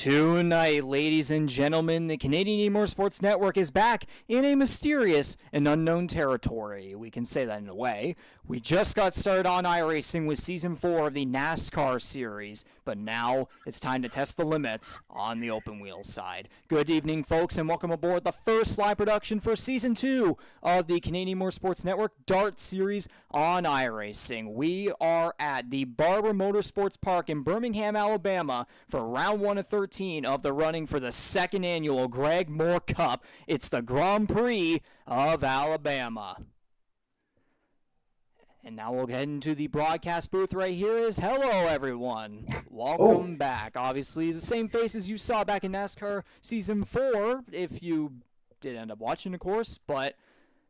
Tonight, ladies and gentlemen, the Canadian E-Motorsports Network is back in a mysterious and unknown territory. We can say that in a way. We just got started on iRacing with Season 4 of the NASCAR Series, but now it's time to test the limits on the open wheel side. Good evening, folks, and welcome aboard the first live production for Season 2 of the Canadian Motorsports Network DART Series on iRacing. We are at the Barber Motorsports Park in Birmingham, Alabama for round 1 of 13 of the running for the second annual Greg Moore Cup. It's the Grand Prix of Alabama. And now we'll get into the broadcast booth right here. Hello, everyone. Welcome back. Obviously, the same faces you saw back in NASCAR Season 4, if you did end up watching, of course. But,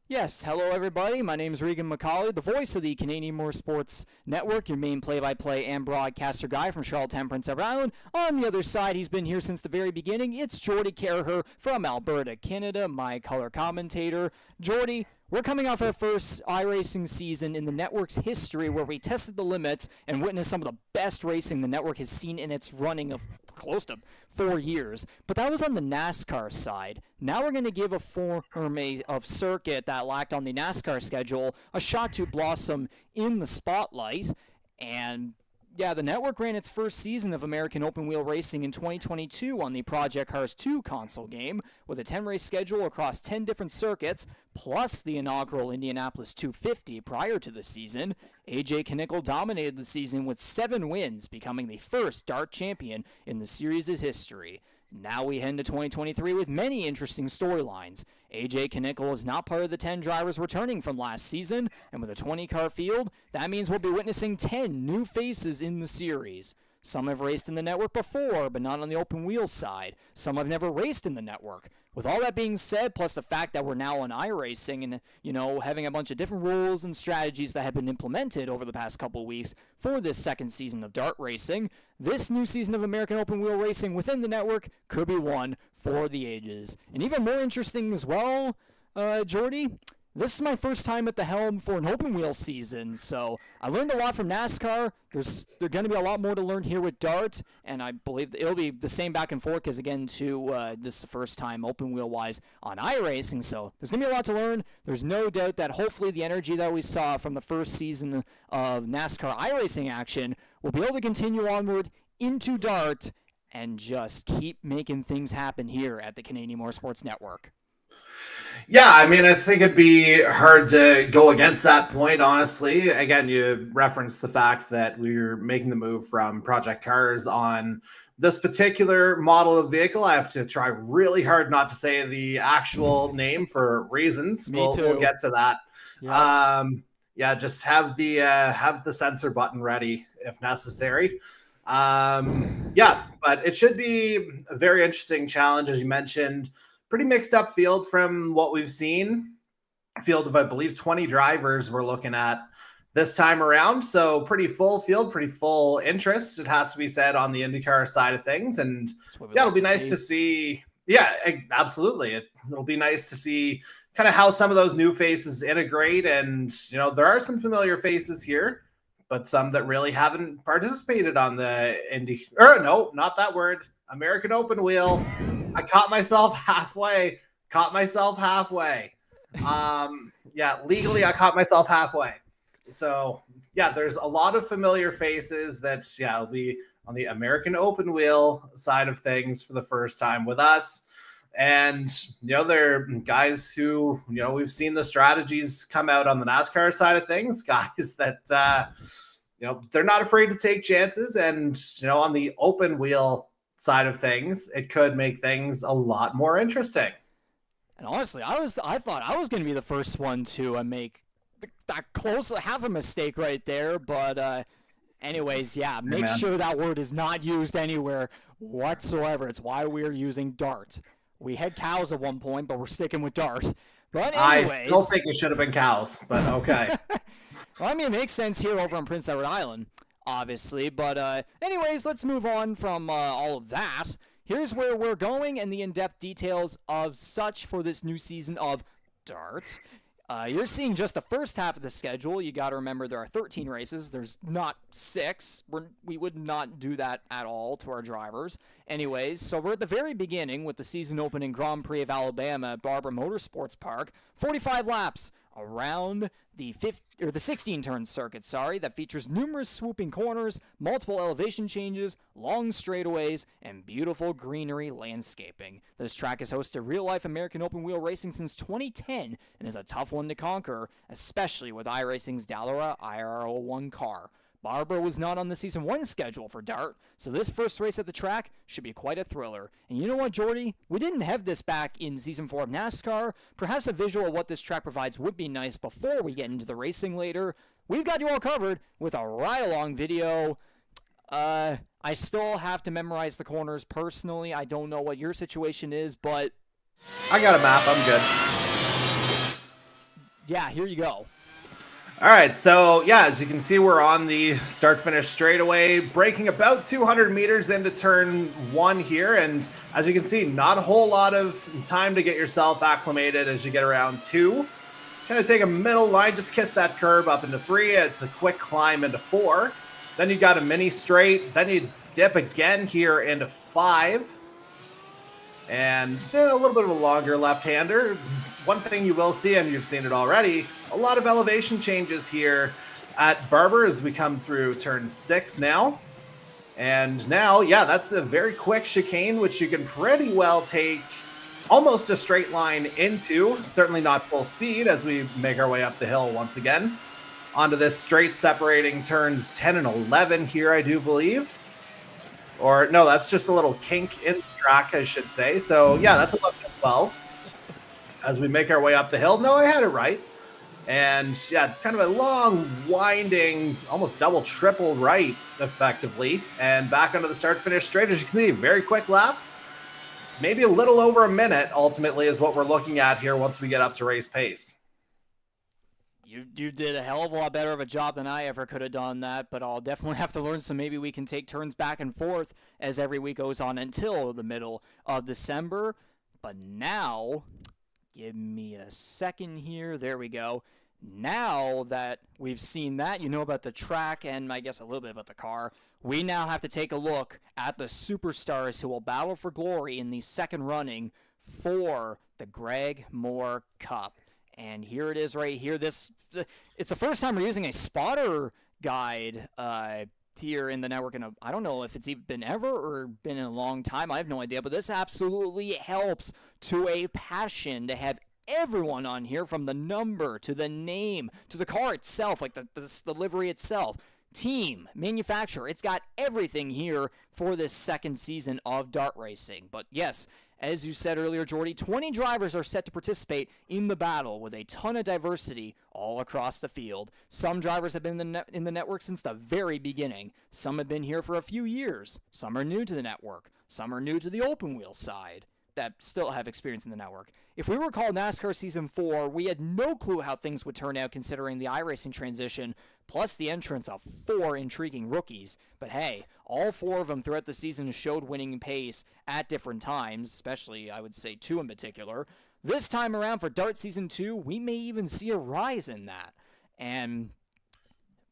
yes, hello, everybody. My name is Regan McCauley, the voice of the Canadian Motorsports Network, your main play-by-play and broadcaster guy from Charlottetown, Prince Edward Island. On the other side, he's been here since the very beginning. It's Jordy Carraher from Alberta, Canada, my color commentator. Jordy, we're coming off our first iRacing season in the network's history where we tested the limits and witnessed some of the best racing the network has seen in its running of close to 4 years. But that was on the NASCAR side. Now we're going to give a form of circuit that lacked on the NASCAR schedule a shot to blossom in the spotlight. And yeah, the network ran its first season of American open wheel racing in 2022 on the Project Cars 2 console game with a 10-race schedule across 10 different circuits, plus the inaugural Indianapolis 250 prior to the season. AJ Knickle dominated the season with 7 wins, becoming the first DART champion in the series' history. Now we head into 2023 with many interesting storylines. AJ Knickle is not part of the 10 drivers returning from last season, and with a 20-car field, that means we'll be witnessing 10 new faces in the series. Some have raced in the network before, but not on the open wheel side. Some have never raced in the network. With all that being said, plus the fact that we're now on iRacing and, having a bunch of different rules and strategies that have been implemented over the past couple of weeks for this second season of DART racing, this new season of American open wheel racing within the network could be one for the ages. And even more interesting as well, Jordy, this is my first time at the helm for an open wheel season, so I learned a lot from NASCAR. There's going to be a lot more to learn here with DART, and I believe it'll be the same back and forth because, again, this is the first time open wheel-wise on iRacing, so there's going to be a lot to learn. There's no doubt that hopefully the energy that we saw from the first season of NASCAR iRacing action will be able to continue onward into DART and just keep making things happen here at the Canadian Motorsports Network. Yeah, I mean, I think it'd be hard to go against that point, honestly. Again, you referenced the fact that we're making the move from Project Cars on this particular model of vehicle. I have to try really hard not to say the actual name for reasons. We'll get to that. Yeah. Just have the censor button ready if necessary. But it should be a very interesting challenge, as you mentioned. Pretty mixed up field from what we've seen. A field of, I believe, 20 drivers we're looking at this time around. So pretty full field, pretty full interest, it has to be said, on the IndyCar side of things. And yeah, it'll be nice to see. Yeah, absolutely. It'll be nice to see kind of how some of those new faces integrate. And, there are some familiar faces here, but some that really haven't participated on the American open wheel. I caught myself halfway. Legally, I caught myself halfway. So, yeah, there's a lot of familiar faces will be on the American open wheel side of things for the first time with us. And, they're guys who, we've seen the strategies come out on the NASCAR side of things, guys that, they're not afraid to take chances. And, on the open wheel side of things, it could make things a lot more interesting. And honestly, I thought I was going to be the first one to make that close half a mistake right there. But anyways, make sure that word is not used anywhere whatsoever. It's why we're using DART. We had cows at one point, but we're sticking with DART. But anyways, I still think it should have been cows, but okay. Well, I mean, it makes sense here over on Prince Edward Island, obviously. But anyways, let's move on from all of that. Here's where we're going and the in-depth details of such for this new season of DART. You're seeing just the first half of the schedule. You got to remember there are 13 races. There's not 6. We would not do that at all to our drivers. Anyways, so we're at the very beginning with the season opening Grand Prix of Alabama at Barber Motorsports Park. 45 laps around the 16-turn circuit, that features numerous swooping corners, multiple elevation changes, long straightaways, and beautiful greenery landscaping. This track has hosted real-life American open wheel racing since 2010 and is a tough one to conquer, especially with iRacing's Dallara IR01 car. Barber was not on the Season 1 schedule for DART, so this first race at the track should be quite a thriller. And you know what, Jordy? We didn't have this back in Season 4 of NASCAR. Perhaps a visual of what this track provides would be nice before we get into the racing later. We've got you all covered with a ride-along video. I still have to memorize the corners personally. I don't know what your situation is, but... I got a map. I'm good. Yeah, here you go. All right, so yeah, as you can see, we're on the start-finish straightaway, braking about 200 meters into turn 1 here, and as you can see, not a whole lot of time to get yourself acclimated as you get around 2. Kind of take a middle line, just kiss that curb up into 3. It's a quick climb into 4. Then you got a mini straight. Then you dip again here into 5. And a little bit of a longer left-hander. One thing you will see, and you've seen it already, a lot of elevation changes here at Barber as we come through turn 6 now. And now, yeah, that's a very quick chicane, which you can pretty well take almost a straight line into. Certainly not full speed as we make our way up the hill once again. Onto this straight separating turns 10 and 11 here, I do believe. Or, no, that's just a little kink in the track, I should say. So, yeah, that's 11 and 12 as we make our way up the hill. No, I had it right. And, yeah, kind of a long, winding, almost double, triple right, effectively. And back onto the start-finish straight. As you can see, very quick lap. Maybe a little over a minute, ultimately, is what we're looking at here once we get up to race pace. You did a hell of a lot better of a job than I ever could have done that, but I'll definitely have to learn, so maybe we can take turns back and forth as every week goes on until the middle of December. But now, give me a second here. There we go. Now that we've seen that, you know about the track and I guess a little bit about the car, we now have to take a look at the superstars who will battle for glory in the second running for the Greg Moore Cup. And here it is right here. It's the first time we're using a spotter guide here in the network. And I don't know if it's even been ever or been in a long time. I have no idea. But this absolutely helps to a passion to have everyone on here, from the number to the name to the car itself, like the livery itself. Team, manufacturer, it's got everything here for this second season of DART racing. But yes, as you said earlier, Jordy, 20 drivers are set to participate in the battle with a ton of diversity all across the field. Some drivers have been in the network since the very beginning. Some have been here for a few years. Some are new to the network. Some are new to the open wheel side that still have experience in the network. If we recall NASCAR Season 4, we had no clue how things would turn out considering the iRacing transition, plus the entrance of 4 intriguing rookies. But hey, all 4 of them throughout the season showed winning pace at different times, especially, I would say, 2 in particular. This time around for DART Season 2, we may even see a rise in that. And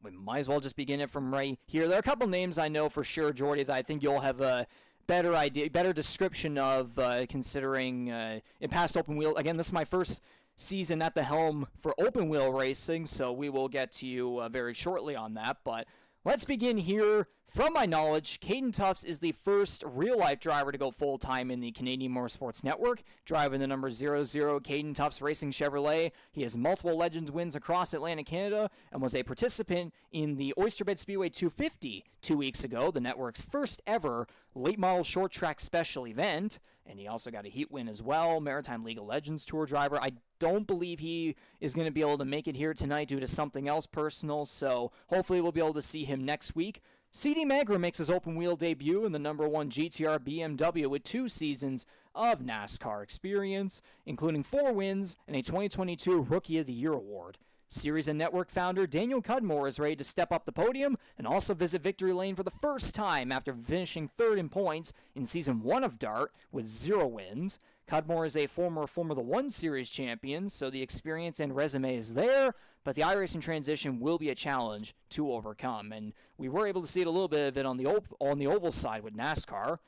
we might as well just begin it from right here. There are a couple names I know for sure, Jordy, that I think you'll have a better idea, better description of, considering in past open wheel. Again, this is my first season at the helm for open wheel racing, so we will get to you very shortly on that. But let's begin here. From my knowledge, Caden Tufts is the first real-life driver to go full-time in the Canadian Motorsports Network, driving the number 00 Caden Tufts Racing Chevrolet. He has multiple Legends wins across Atlantic Canada and was a participant in the Oysterbed Speedway 250 2 weeks ago, the network's first ever late model short track special event. And he also got a heat win as well, Maritime League of Legends Tour driver. I don't believe he is going to be able to make it here tonight due to something else personal, so hopefully we'll be able to see him next week. CD Magra makes his open wheel debut in the number 1 GTR BMW with 2 seasons of NASCAR experience, including 4 wins and a 2022 Rookie of the Year award. Series and network founder Daniel Cudmore is ready to step up the podium and also visit victory lane for the first time after finishing 3rd in points in Season 1 of DART with 0 wins. Cudmore is a former Formula One Series champion, so the experience and resume is there, but the iRacing transition will be a challenge to overcome, and we were able to see it a little bit of it on the oval side with NASCAR.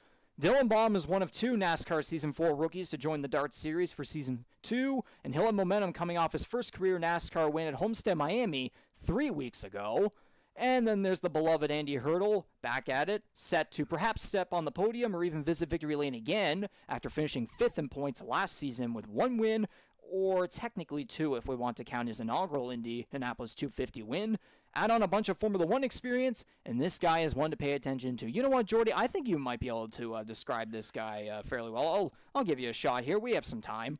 Dylan Baum is one of 2 NASCAR Season 4 rookies to join the DART Series for Season 2, and he'll have momentum coming off his first career NASCAR win at Homestead, Miami 3 weeks ago. And then there's the beloved Andy Hurdle, back at it, set to perhaps step on the podium or even visit victory lane again after finishing 5th in points last season with 1 win, or technically 2 if we want to count his inaugural Indianapolis 250 win. Add on a bunch of Formula One experience, and this guy is one to pay attention to. You know what, Jordy? I think you might be able to describe this guy fairly well. I'll give you a shot here. We have some time.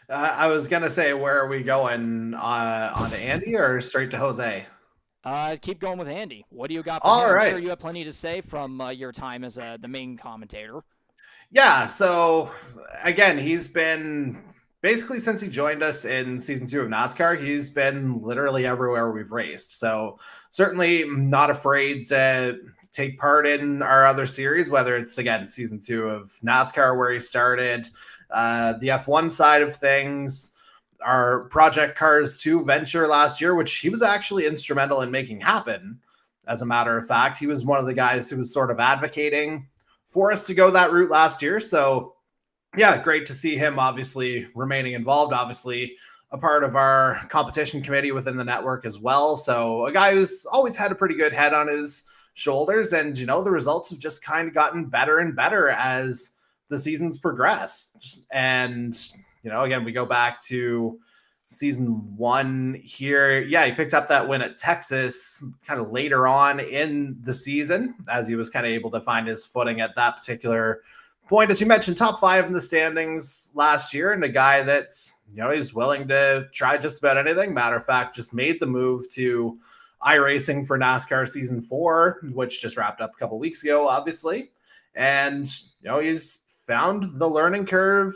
I was going to say, where are we going? On to Andy or straight to Jose? Keep going with Andy. What do you got for All him? right. I'm sure you have plenty to say from your time as the main commentator. Yeah, so again, he's been basically since he joined us in Season 2 of NASCAR, he's been literally everywhere we've raced. So certainly not afraid to take part in our other series, whether it's, again, Season 2 of NASCAR where he started, the F1 side of things, our Project Cars 2 venture last year, which he was actually instrumental in making happen. As a matter of fact, he was one of the guys who was sort of advocating for us to go that route last year. So yeah, great to see him obviously remaining involved, obviously a part of our competition committee within the network as well. So a guy who's always had a pretty good head on his shoulders, and, you know, the results have just kind of gotten better and better as the seasons progressed. And, you know, again, we go back to Season 1 here. Yeah, he picked up that win at Texas kind of later on in the season as he was kind of able to find his footing at that particular point. As you mentioned, top 5 in the standings last year, and a guy that's, you know, he's willing to try just about anything. Matter of fact, just made the move to iRacing for NASCAR Season 4, which just wrapped up a couple weeks ago, obviously. And, you know, he's found the learning curve.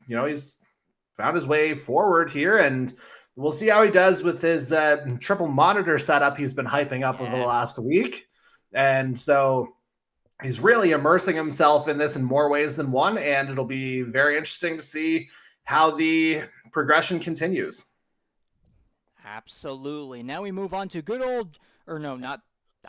You know, he's found his way forward here, and we'll see how he does with his triple monitor setup he's been hyping up over the last week. And so he's really immersing himself in this in more ways than one, and it'll be very interesting to see how the progression continues. Absolutely. Now we move on to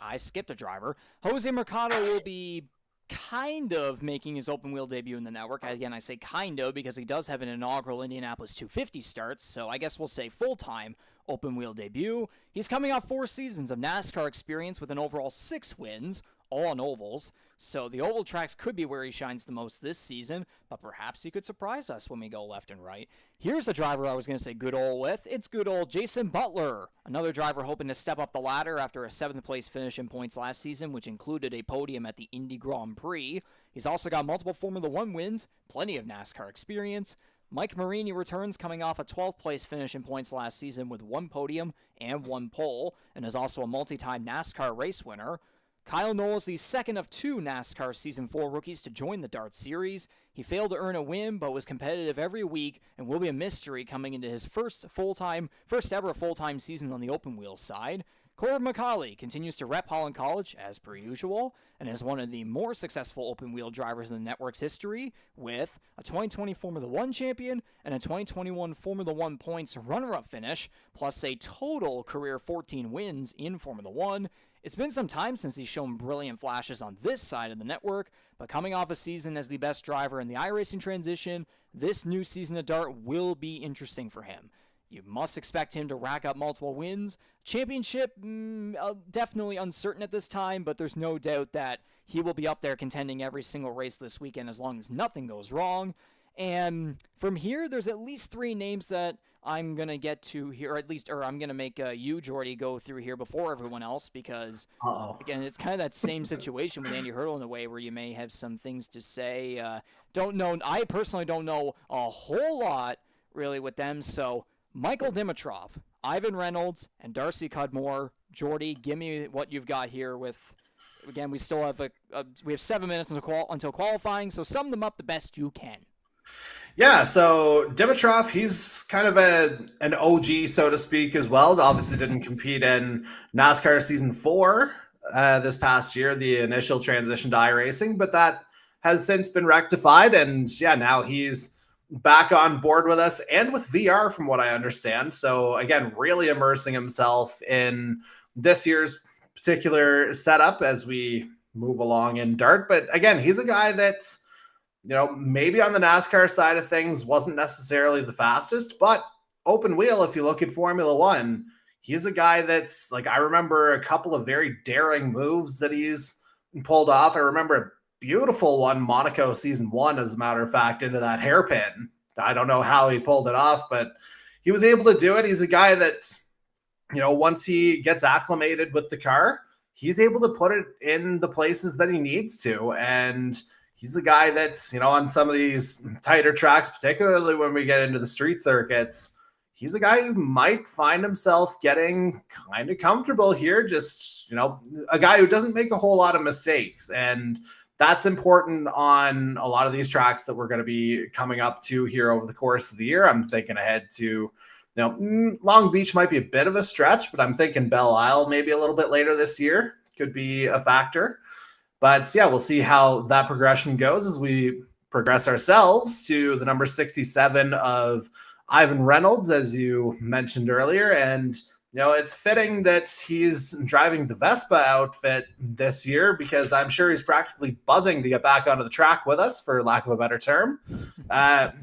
I skipped a driver. Jose Mercado will be kind of making his open wheel debut in the network. Again, I say kind of because he does have an inaugural Indianapolis 250 start, so I guess we'll say full-time open wheel debut. He's coming off 4 seasons of NASCAR experience with an overall 6 wins, all on ovals. So the oval tracks could be where he shines the most this season, but perhaps he could surprise us when we go left and right. Here's the driver I was going to say good old with. It's good old Jason Butler, another driver hoping to step up the ladder after a 7th place finish in points last season, which included a podium at the Indy Grand Prix. He's also got multiple Formula One wins, plenty of NASCAR experience. Mike Marini returns coming off a 12th place finish in points last season with 1 podium and 1 pole, and is also a multi-time NASCAR race winner. Kyle Knowles, the second of 2 NASCAR Season 4 rookies to join the DART Series. He failed to earn a win, but was competitive every week and will be a mystery coming into his first ever full-time season on the open wheel side. Corbin McCauley continues to rep Holland College, as per usual, and is one of the more successful open wheel drivers in the network's history, with a 2020 Formula One champion and a 2021 Formula One points runner-up finish, plus a total career 14 wins in Formula One. It's been some time since he's shown brilliant flashes on this side of the network, but coming off a season as the best driver in the iRacing transition, this new season of DART will be interesting for him. You must expect him to rack up multiple wins. Championship, definitely uncertain at this time, but there's no doubt that he will be up there contending every single race this weekend as long as nothing goes wrong. And from here, there's at least 3 names that I'm going to get to here, or I'm going to make you, Jordy, go through here before everyone else, because, again, it's kind of that same situation with Andy Hurdle in a way where you may have some things to say. I personally don't know a whole lot, really, with them, so Michael Dimitrov, Ivan Reynolds, and Darcy Cudmore. Jordy, give me what you've got here with, again, we still have we have 7 minutes until qualifying, so sum them up the best you can. Yeah, so Dimitrov, he's kind of an OG, so to speak, as well. Obviously didn't compete in NASCAR Season 4 this past year, the initial transition to iRacing, but that has since been rectified. And yeah, now he's back on board with us and with VR from what I understand. So again, really immersing himself in this year's particular setup as we move along in Dart. But again, he's a guy that's, maybe on the NASCAR side of things wasn't necessarily the fastest, but open wheel, if you look at Formula One, he's a guy that's like, I remember a couple of very daring moves that he's pulled off. I remember a beautiful one, Monaco season 1, as a matter of fact, into that hairpin. I don't know how he pulled it off, but he was able to do it. He's a guy that's, once he gets acclimated with the car, he's able to put it in the places that he needs to. And he's a guy that's, on some of these tighter tracks, particularly when we get into the street circuits, he's a guy who might find himself getting kind of comfortable here. Just, a guy who doesn't make a whole lot of mistakes. And that's important on a lot of these tracks that we're going to be coming up to here over the course of the year. I'm thinking ahead to, Long Beach might be a bit of a stretch, but I'm thinking Belle Isle maybe a little bit later this year could be a factor. But yeah, we'll see how that progression goes as we progress ourselves to the number 67 of Ivan Reynolds, as you mentioned earlier. And, it's fitting that he's driving the Vespa outfit this year because I'm sure he's practically buzzing to get back onto the track with us, for lack of a better term.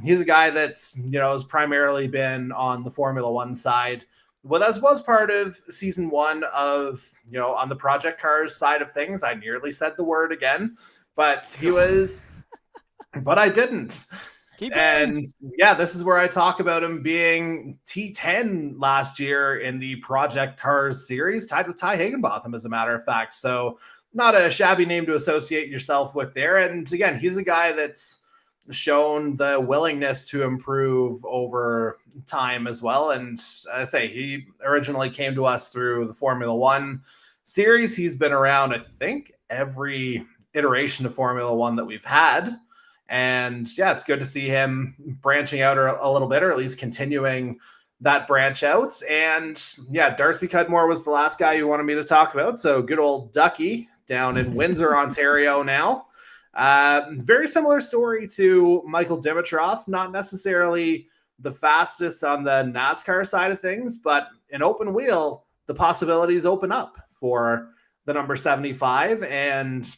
He's a guy that's, has primarily been on the Formula One side with us, was part of season 1 of, on the project cars side of things. I nearly said the word again, but he was, but I didn't. And yeah, this is where I talk about him being T10 last year in the Project Cars series, tied with Ty Higginbotham, as a matter of fact. So not a shabby name to associate yourself with there. And again, he's a guy that's shown the willingness to improve over time as well. And I say he originally came to us through the Formula One series. He's been around, I think, every iteration of Formula One that we've had. And yeah, it's good to see him branching out a little bit, or at least continuing that branch out. And yeah, Darcy Cudmore was the last guy you wanted me to talk about. So good old Ducky down in Windsor, Ontario now. Very similar story to Michael Dimitrov, not necessarily the fastest on the NASCAR side of things, but in open wheel, the possibilities open up for the number 75. And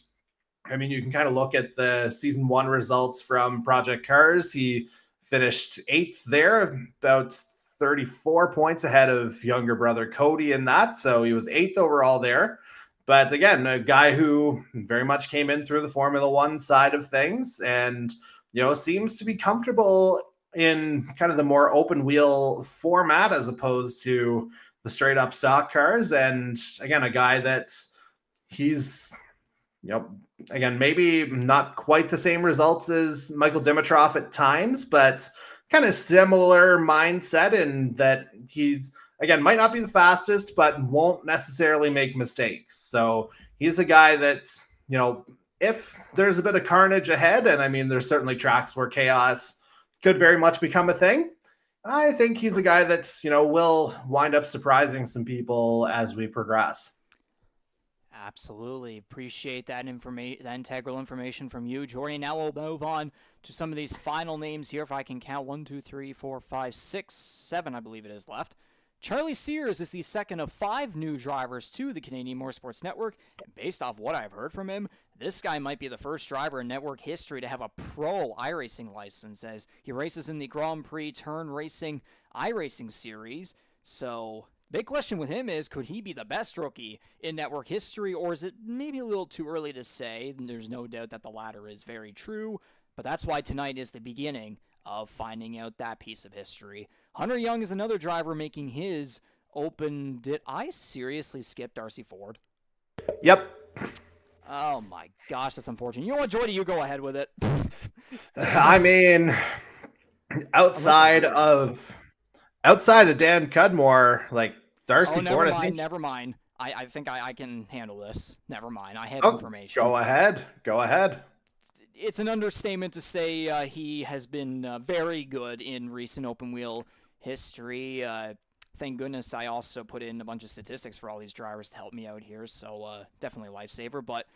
I mean, you can kind of look at the season 1 results from Project Cars. He finished 8th there, about 34 points ahead of younger brother Cody in that. So he was 8th overall there. But again, a guy who very much came in through the Formula One side of things and, seems to be comfortable in kind of the more open wheel format as opposed to the straight up stock cars. And again, a guy that's again, maybe not quite the same results as Michael Dimitrov at times, but kind of similar mindset in that he's, again, might not be the fastest, but won't necessarily make mistakes. So he's a guy that's, if there's a bit of carnage ahead, and I mean, there's certainly tracks where chaos could very much become a thing, I think he's a guy that's, will wind up surprising some people as we progress. Absolutely. Appreciate that that integral information from you, Jordy. Now we'll move on to some of these final names here. If I can count 1, 2, 3, 4, 5, 6, 7, I believe it is left. Charlie Sears is the second of 5 new drivers to the Canadian Motorsports Network. And based off what I've heard from him, this guy might be the first driver in network history to have a pro iRacing license, as he races in the Grand Prix Turn Racing iRacing series. So big question with him is, could he be the best rookie in network history, or is it maybe a little too early to say? There's no doubt that the latter is very true, but that's why tonight is the beginning of finding out that piece of history. Hunter Young is another driver making his open. Did I seriously skip Darcy Ford? Yep. Oh my gosh, that's unfortunate. You know what, Jordy, you go ahead with it. I mean, outside of Dan Cudmore, like Darcy Ford, never mind. I think I can handle this. Never mind. I have Oh, information. Go ahead. It's an understatement to say he has been very good in recent open wheel history. Thank goodness I also put in a bunch of statistics for all these drivers to help me out here, so definitely a lifesaver. But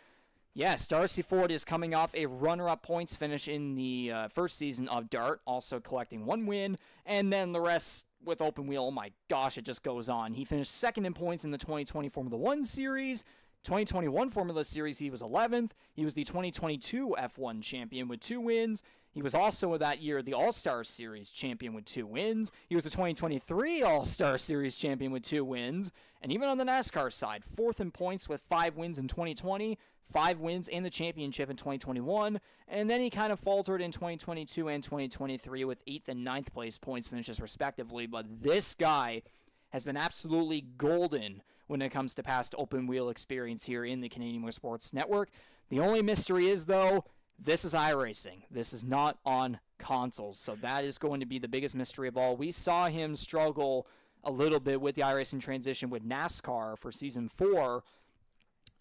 Yes, Darcy Ford is coming off a runner-up points finish in the first season of DART, also collecting 1 win, and then the rest with open wheel, oh my gosh, it just goes on. He finished second in points in the 2020 Formula 1 Series. 2021 Formula Series, he was 11th. He was the 2022 F1 champion with 2 wins. He was also that year the All-Star Series champion with 2 wins. He was the 2023 All-Star Series champion with 2 wins. And even on the NASCAR side, 4th in points with 5 wins in 2020, 5 wins in the championship in 2021, and then he kind of faltered in 2022 and 2023 with 8th and 9th place points finishes respectively. But this guy has been absolutely golden when it comes to past open wheel experience here in the Canadian Motorsports Network. The only mystery is, though, this is iRacing. This is not on consoles, so that is going to be the biggest mystery of all. We saw him struggle a little bit with the iRacing transition with NASCAR for Season 4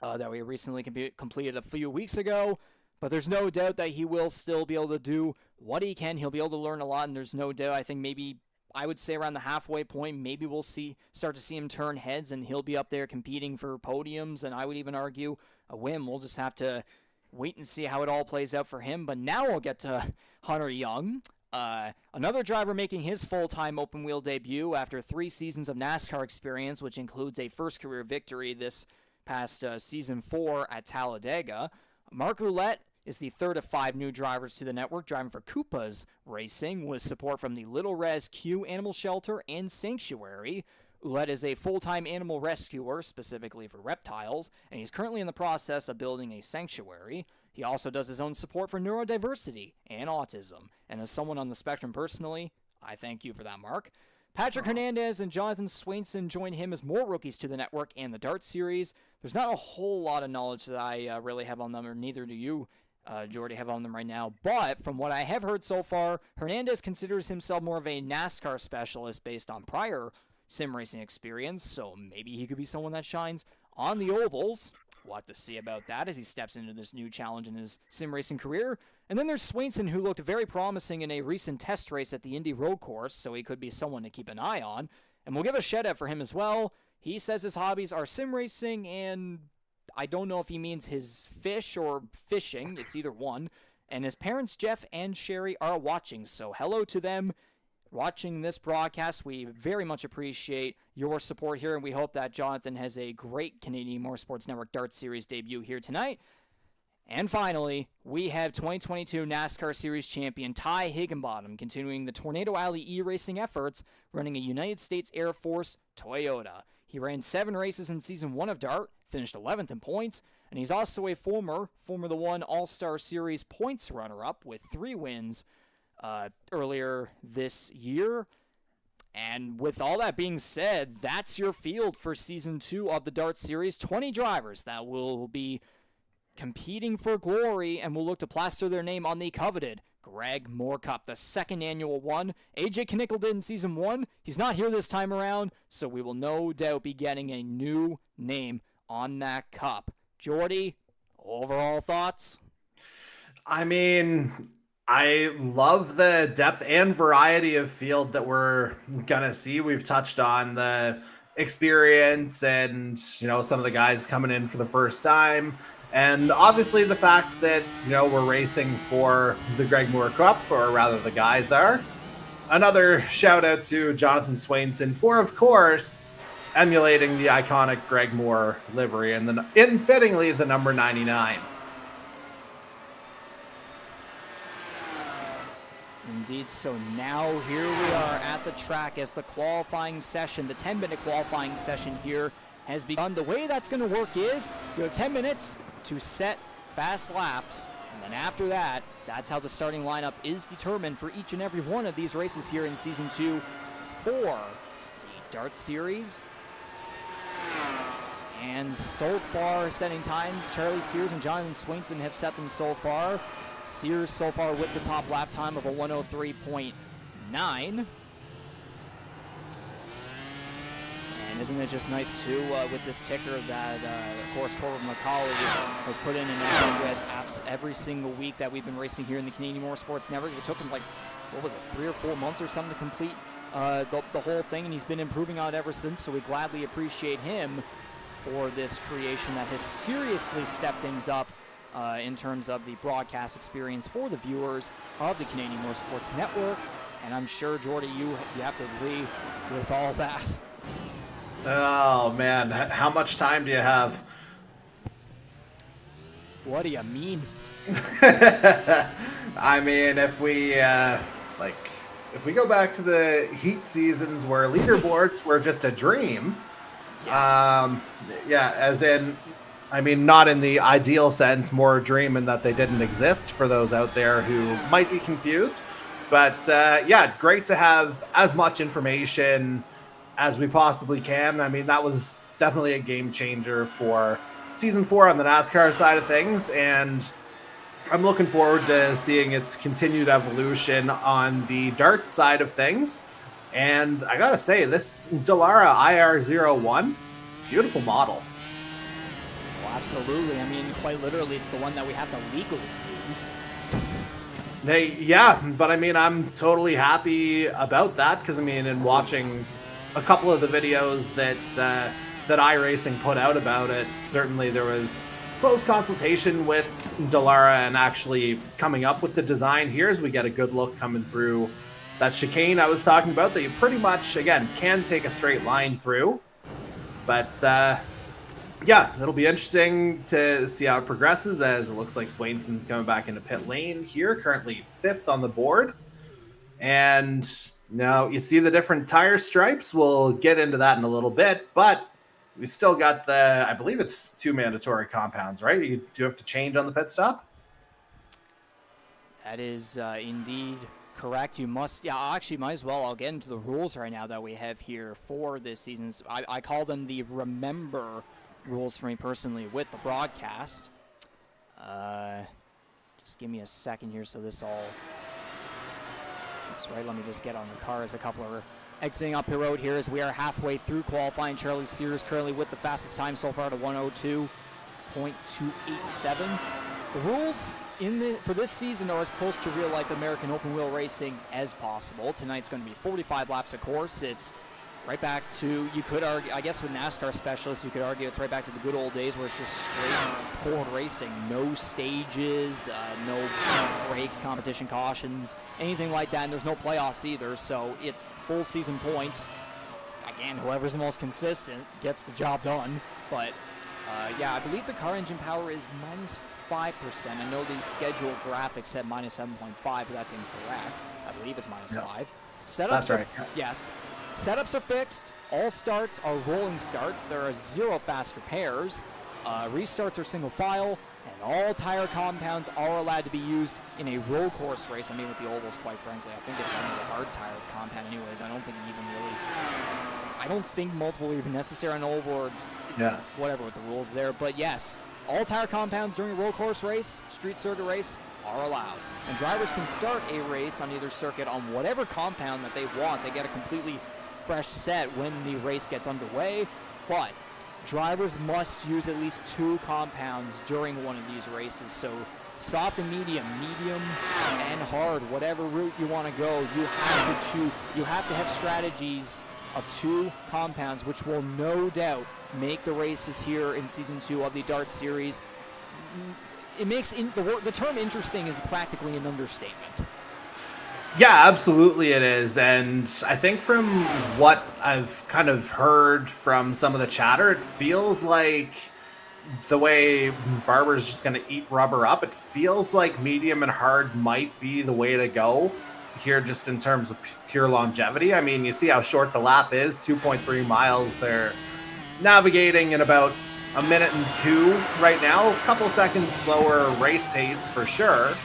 that we recently completed a few weeks ago, but there's no doubt that he will still be able to do what he can. He'll be able to learn a lot, and there's no doubt, I think maybe, I would say around the halfway point, maybe we'll start to see him turn heads, and he'll be up there competing for podiums, and I would even argue a win. We'll just have to wait and see how it all plays out for him. But now we'll get to Hunter Young, another driver making his full-time open-wheel debut after 3 seasons of NASCAR experience, which includes a first career victory this past Season 4 at Talladega. Mark Ouellette is the third of 5 new drivers to the network, driving for Koopa's Racing with support from the Little Res Q Animal Shelter and Sanctuary. Ouellette is a full-time animal rescuer, specifically for reptiles, and he's currently in the process of building a sanctuary. He also does his own support for neurodiversity and autism, and as someone on the spectrum personally, I thank you for that, Mark. Patrick Hernandez and Jonathan Swainson join him as more rookies to the network and the DART Series. There's not a whole lot of knowledge that I really have on them, or neither do you, Jordy, have on them right now. But from what I have heard so far, Hernandez considers himself more of a NASCAR specialist based on prior sim racing experience, so maybe he could be someone that shines on the ovals. We'll have to see about that as he steps into this new challenge in his sim racing career. And then there's Swainson, who looked very promising in a recent test race at the Indy Road Course, so he could be someone to keep an eye on. And we'll give a shout out for him as well. He says his hobbies are sim racing, and I don't know if he means his fish or fishing. It's either one. And his parents, Jeff and Sherry, are watching, so hello to them. Watching this broadcast, we very much appreciate your support here, and we hope that Jonathan has a great Canadian Motorsports Network DART Series debut here tonight. And finally, we have 2022 NASCAR Series champion Ty Higginbottom continuing the Tornado Alley e-racing efforts, running a United States Air Force Toyota. He ran 7 races in Season 1 of DART, finished 11th in points, and he's also a former Formula 1 All-Star Series points runner-up with 3 wins earlier this year. And with all that being said, that's your field for Season 2 of the DART Series. 20 drivers that will be competing for glory and will look to plaster their name on the coveted Greg Moore Cup, the 2nd annual one. AJ Knickle did in Season 1. He's not here this time around, so we will no doubt be getting a new name on that cup. Jordy, overall thoughts? I mean, I love the depth and variety of field that we're going to see. We've touched on the experience and, some of the guys coming in for the first time. And obviously the fact that, we're racing for the Greg Moore Cup, or rather the guys are. Another shout out to Jonathan Swainson for, of course, emulating the iconic Greg Moore livery and fittingly the number 99. Indeed, so now here we are at the track as the qualifying session, the 10-minute qualifying session here has begun. The way that's going to work is you have 10 minutes to set fast laps, and then after that, that's how the starting lineup is determined for each and every one of these races here in Season 2 for the DART Series. And so far, setting times, Charlie Sears and Jonathan Swainson have set them so far. Sears so far with the top lap time of a 103.9. And isn't it just nice, too, with this ticker that, of course, Corbin McCauley has put in an effort with apps every single week that we've been racing here in the Canadian Motorsports Network. It took him, 3 or 4 months or something to complete the whole thing, and he's been improving on it ever since, so we gladly appreciate him for this creation that has seriously stepped things up in terms of the broadcast experience for the viewers of the Canadian Motorsports Network. And I'm sure, Jordy, you have to agree with all that. Oh, man. How much time do you have? What do you mean? I mean, if we go back to the heat seasons where leaderboards were just a dream, as in, I mean, not in the ideal sense, more a dream in that they didn't exist for those out there who might be confused. But great to have as much information as we possibly can. I mean, that was definitely a game changer for Season 4 on the NASCAR side of things, and I'm looking forward to seeing its continued evolution on the DART side of things. And I gotta say, this Dallara IR01, beautiful model. Well, absolutely. I mean, quite literally, it's the one that we have to legally use. But I mean, I'm totally happy about that because I mean, in watching a couple of the videos that iRacing put out about it, certainly there was close consultation with Dallara and actually coming up with the design here as we get a good look coming through that chicane I was talking about that you pretty much, again, can take a straight line through. But it'll be interesting to see how it progresses as it looks like Swainson's coming back into pit lane here, currently 5th on the board. And now you see the different tire stripes. We'll get into that in a little bit, but we still got I believe it's 2 mandatory compounds, right? You do have to change on the pit stop? That is indeed correct. You must, actually might as well, I'll get into the rules right now that we have here for this season. I call them the remember rules for me personally with the broadcast. Just give me a second here so this all looks right. Let me just get on the car as a couple are exiting up the road here as we are halfway through qualifying. Charlie Sears currently with the fastest time so far at 102.287. The rules for this season are as close to real-life American open wheel racing as possible. Tonight's going to be 45 laps of course. It's right back to, you could argue, I guess with NASCAR specialists, you could argue it's right back to the good old days where it's just straight forward racing. No stages, no breaks, competition cautions, anything like that, and there's no playoffs either, so it's full season points. Again, whoever's the most consistent gets the job done, but I believe the car engine power is -5%. I know the schedule graphics said -7.5, but that's incorrect. I believe it's -5. Setups That's right. Yes. Setups are fixed. All starts are rolling starts. There are 0 fast repairs. Restarts are single file. And all tire compounds are allowed to be used in a road course race. I mean, with the ovals, quite frankly. I think it's only the hard tire compound anyways. I don't think multiple are even necessary on oval, or it's whatever with the rules there. But yes, all tire compounds during a road course race, street circuit race, are allowed. And drivers can start a race on either circuit on whatever compound that they want. They get a completely fresh set when the race gets underway, but drivers must use at least 2 compounds during one of these races. So soft and medium and hard, whatever route you want to go, you have to have strategies of 2 compounds, which will no doubt make the races here in Season 2 of the DART Series. It makes the term interesting is practically an understatement. Yeah, absolutely it is. And I think from what I've kind of heard from some of the chatter, it feels like the way Barber's just going to eat rubber up, it feels like medium and hard might be the way to go here just in terms of pure longevity. I mean, you see how short the lap is, 2.3 miles. They're navigating in about 1 minute and 2 right now. A couple seconds slower race pace for sure.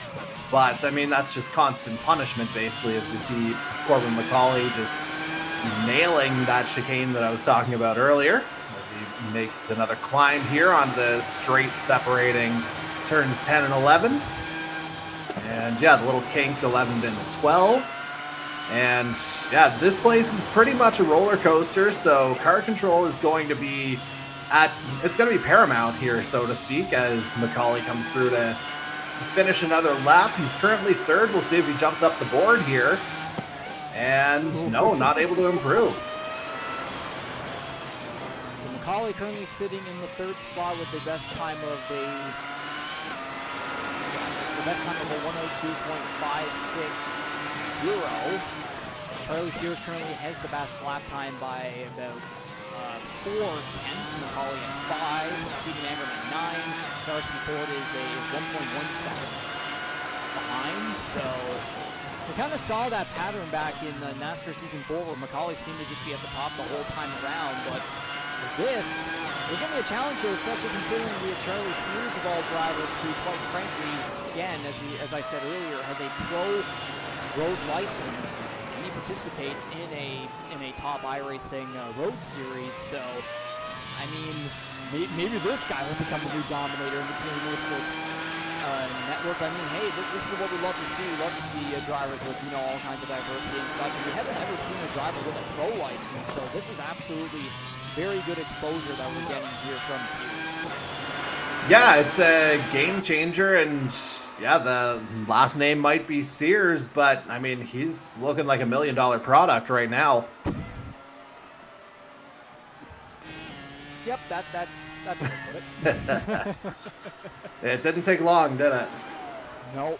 But, I mean, that's just constant punishment, basically, as we see Corbin McCauley just nailing that chicane that I was talking about earlier as he makes another climb here on the straight separating turns 10 and 11. And, the little kink 11 into 12. And, this place is pretty much a roller coaster, so car control is going to be it's going to be paramount here, so to speak, as McCauley comes through to finish another lap. He's currently 3rd. We'll see if he jumps up the board here. And no, not able to improve. So McCauley currently sitting in the 3rd spot with the best time of a the best time of a 102.560. Charlie Sears currently has the best lap time by about 4 tenths. Macaulay at 5. Steven Amberman at 9. Darcy Ford is 1.1 seconds behind. So we kind of saw that pattern back in NASCAR Season 4 where Macaulay seemed to just be at the top the whole time around. But with this, there's going to be a challenge here, especially considering we have Charlie Sears of all drivers who, quite frankly, again, as I said earlier, has a pro road license. He participates in a top iRacing road series, so I mean, maybe this guy will become the new dominator in the Canadian Motorsports network. I mean, hey, this is what we love to see. We love to see drivers with all kinds of diversity and such. And we haven't ever seen a driver with a pro license, so this is absolutely very good exposure that we're getting here from Sears. Yeah, it's a game changer, and yeah, the last name might be Sears, but I mean, he's looking like $1 million product right now. Yep, that's a way to put it. It didn't take long, did it? Nope.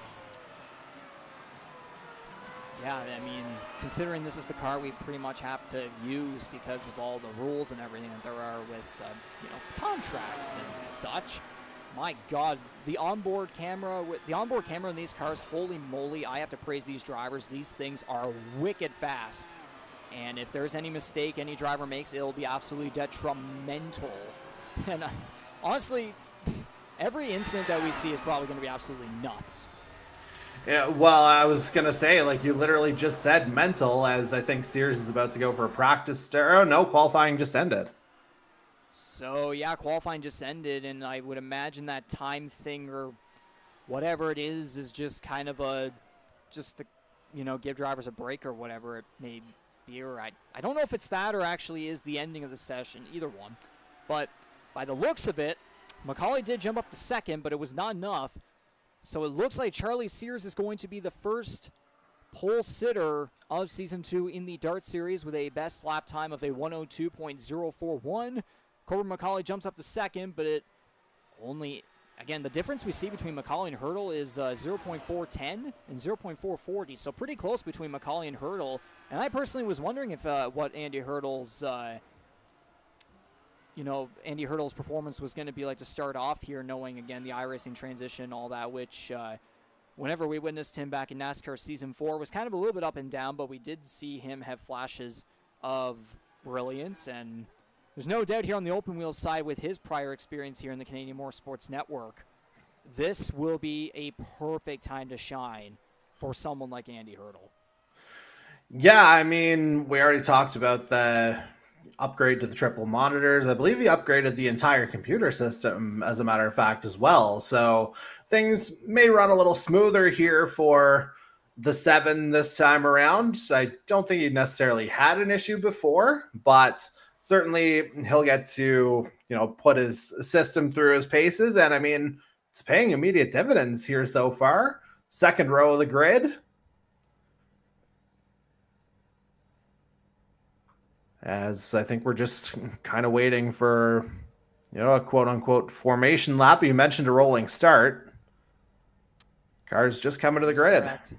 Yeah, I mean, considering this is the car we pretty much have to use because of all the rules and everything that there are with contracts and such. My God, the onboard camera in these cars, holy moly, I have to praise these drivers. These things are wicked fast. And if there's any mistake any driver makes, it'll be absolutely detrimental. And honestly, every incident that we see is probably going to be absolutely nuts. Yeah, well, I was going to say, like, you literally just said mental, as I think Sears is about to go for a practice. Oh, no, qualifying just ended. So, yeah, qualifying just ended, and I would imagine that time thing or whatever it is just kind of just to, give drivers a break or whatever it may be. Or I don't know if it's that or actually is the ending of the session, either one. But by the looks of it, Macaulay did jump up to second, but it was not enough. So it looks like Charlie Sears is going to be the first pole sitter of Season 2 in the DART Series with a best lap time of a 102.041. Corbin Macaulay jumps up to second, but it only, again, the difference we see between Macaulay and Hurdle is 0.410 and 0.440, so pretty close between Macaulay and Hurdle. And I personally was wondering if what Andy Hurdle's performance was going to be like to start off here, knowing, again, the iRacing transition, all that, which whenever we witnessed him back in NASCAR Season 4 was kind of a little bit up and down, but we did see him have flashes of brilliance, and there's no doubt here on the open wheel side with his prior experience here in the Canadian Motorsports Network, this will be a perfect time to shine for someone like Andy Hurdle. Yeah, I mean, we already talked about the upgrade to the triple monitors. I believe he upgraded the entire computer system, as a matter of fact, as well. So things may run a little smoother here for the 7 this time around. I don't think he necessarily had an issue before, but certainly he'll get to, put his system through his paces. And I mean, it's paying immediate dividends here so far. Second row of the grid. As I think we're just kind of waiting for, a quote-unquote formation lap. You mentioned a rolling start. Cars just coming to the grid. Correct.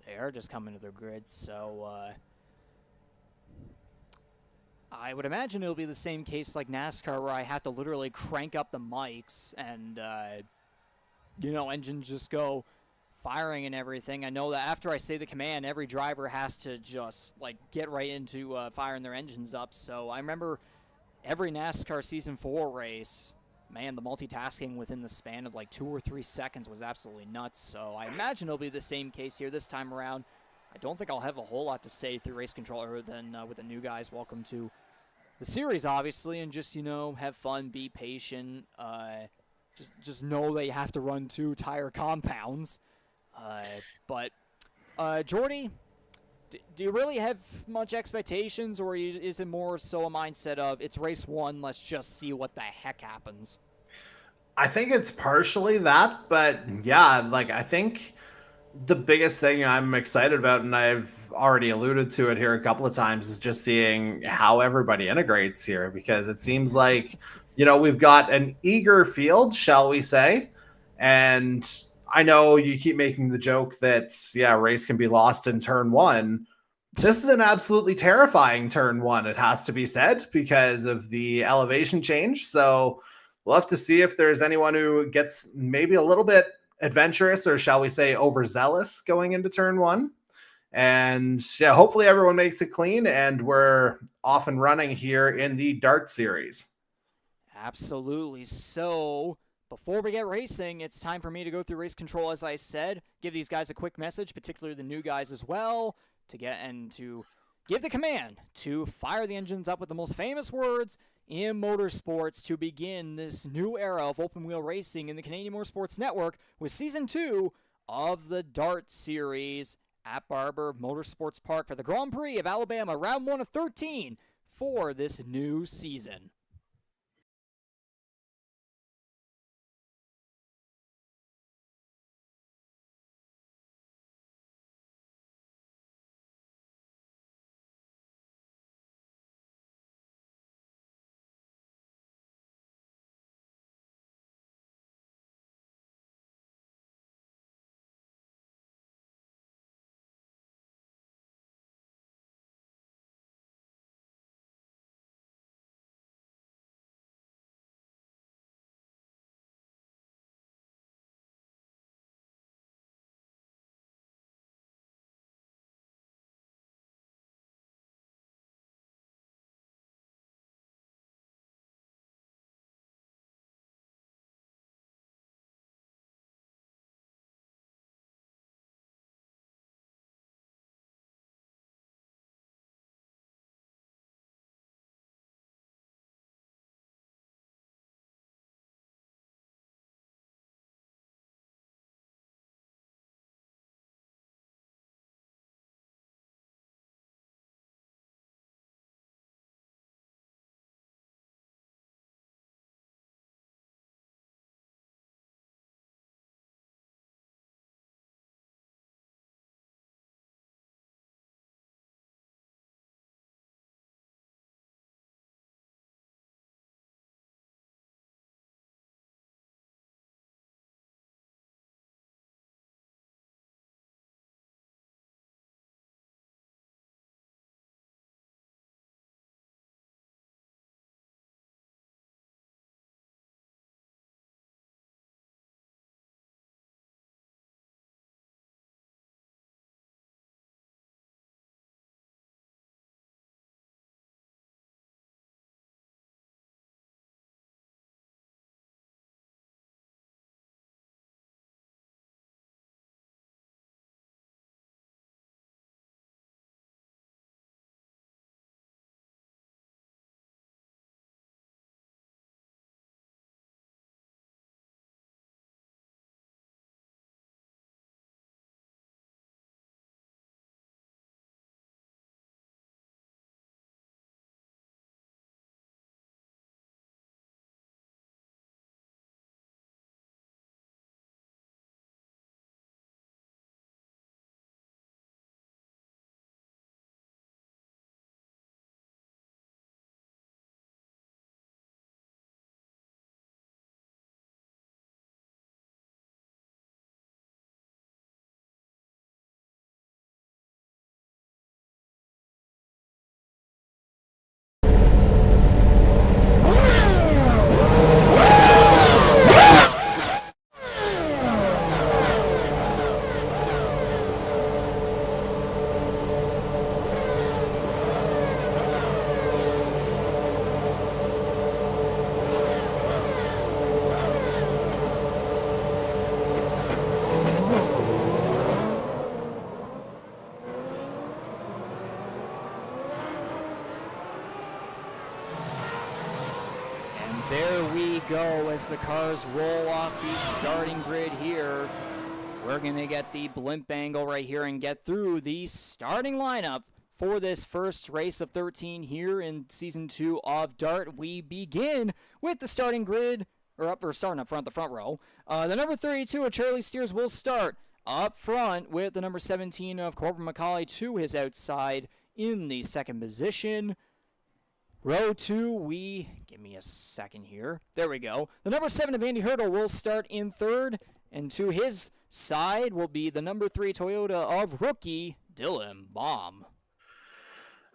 They are just coming to the grid, so I would imagine it'll be the same case like NASCAR where I have to literally crank up the mics and, engines just go firing and everything. I know that after I say the command, every driver has to just get right into firing their engines up. So I remember every NASCAR Season 4 race, man, the multitasking within the span of 2 or 3 seconds was absolutely nuts. So I imagine it'll be the same case here this time around. I don't think I'll have a whole lot to say through race control other than with the new guys. Welcome to the series, obviously, and just, have fun, be patient. Just know that you have to run 2 tire compounds. But Jordy, do you really have much expectations, or is it more so a mindset of it's race 1, let's just see what the heck happens? I think it's partially that, but yeah, I think the biggest thing I'm excited about, and I've already alluded to it here a couple of times, is just seeing how everybody integrates here, because it seems like, we've got an eager field, shall we say, and I know you keep making the joke that, yeah, race can be lost in turn one. This is an absolutely terrifying turn one, it has to be said, because of the elevation change. So we'll have to see if there's anyone who gets maybe a little bit adventurous, or shall we say overzealous, going into turn one. And yeah, hopefully everyone makes it clean and we're off and running here in the DART Series. Absolutely. So before we get racing, it's time for me to go through race control, as I said. Give these guys a quick message, particularly the new guys as well, to give the command to fire the engines up with the most famous words in motorsports to begin this new era of open wheel racing in the Canadian Motorsports Network with Season 2 of the DART Series at Barber Motorsports Park for the Grand Prix of Alabama, round 1 of 13 for this new season. There we go as the cars roll off the starting grid here. We're going to get the blimp angle right here and get through the starting lineup for this first race of 13 here in Season 2 of DART. We begin with the starting grid, or starting up front, the front row. The number 32 of Charlie Steers will start up front with the number 17 of Corbin McCauley to his outside in the second position. Row 2, give me a second here. There we go. The number 7 of Andy Hurdle will start in third. And to his side will be the number 3 Toyota of rookie Dylan Baum.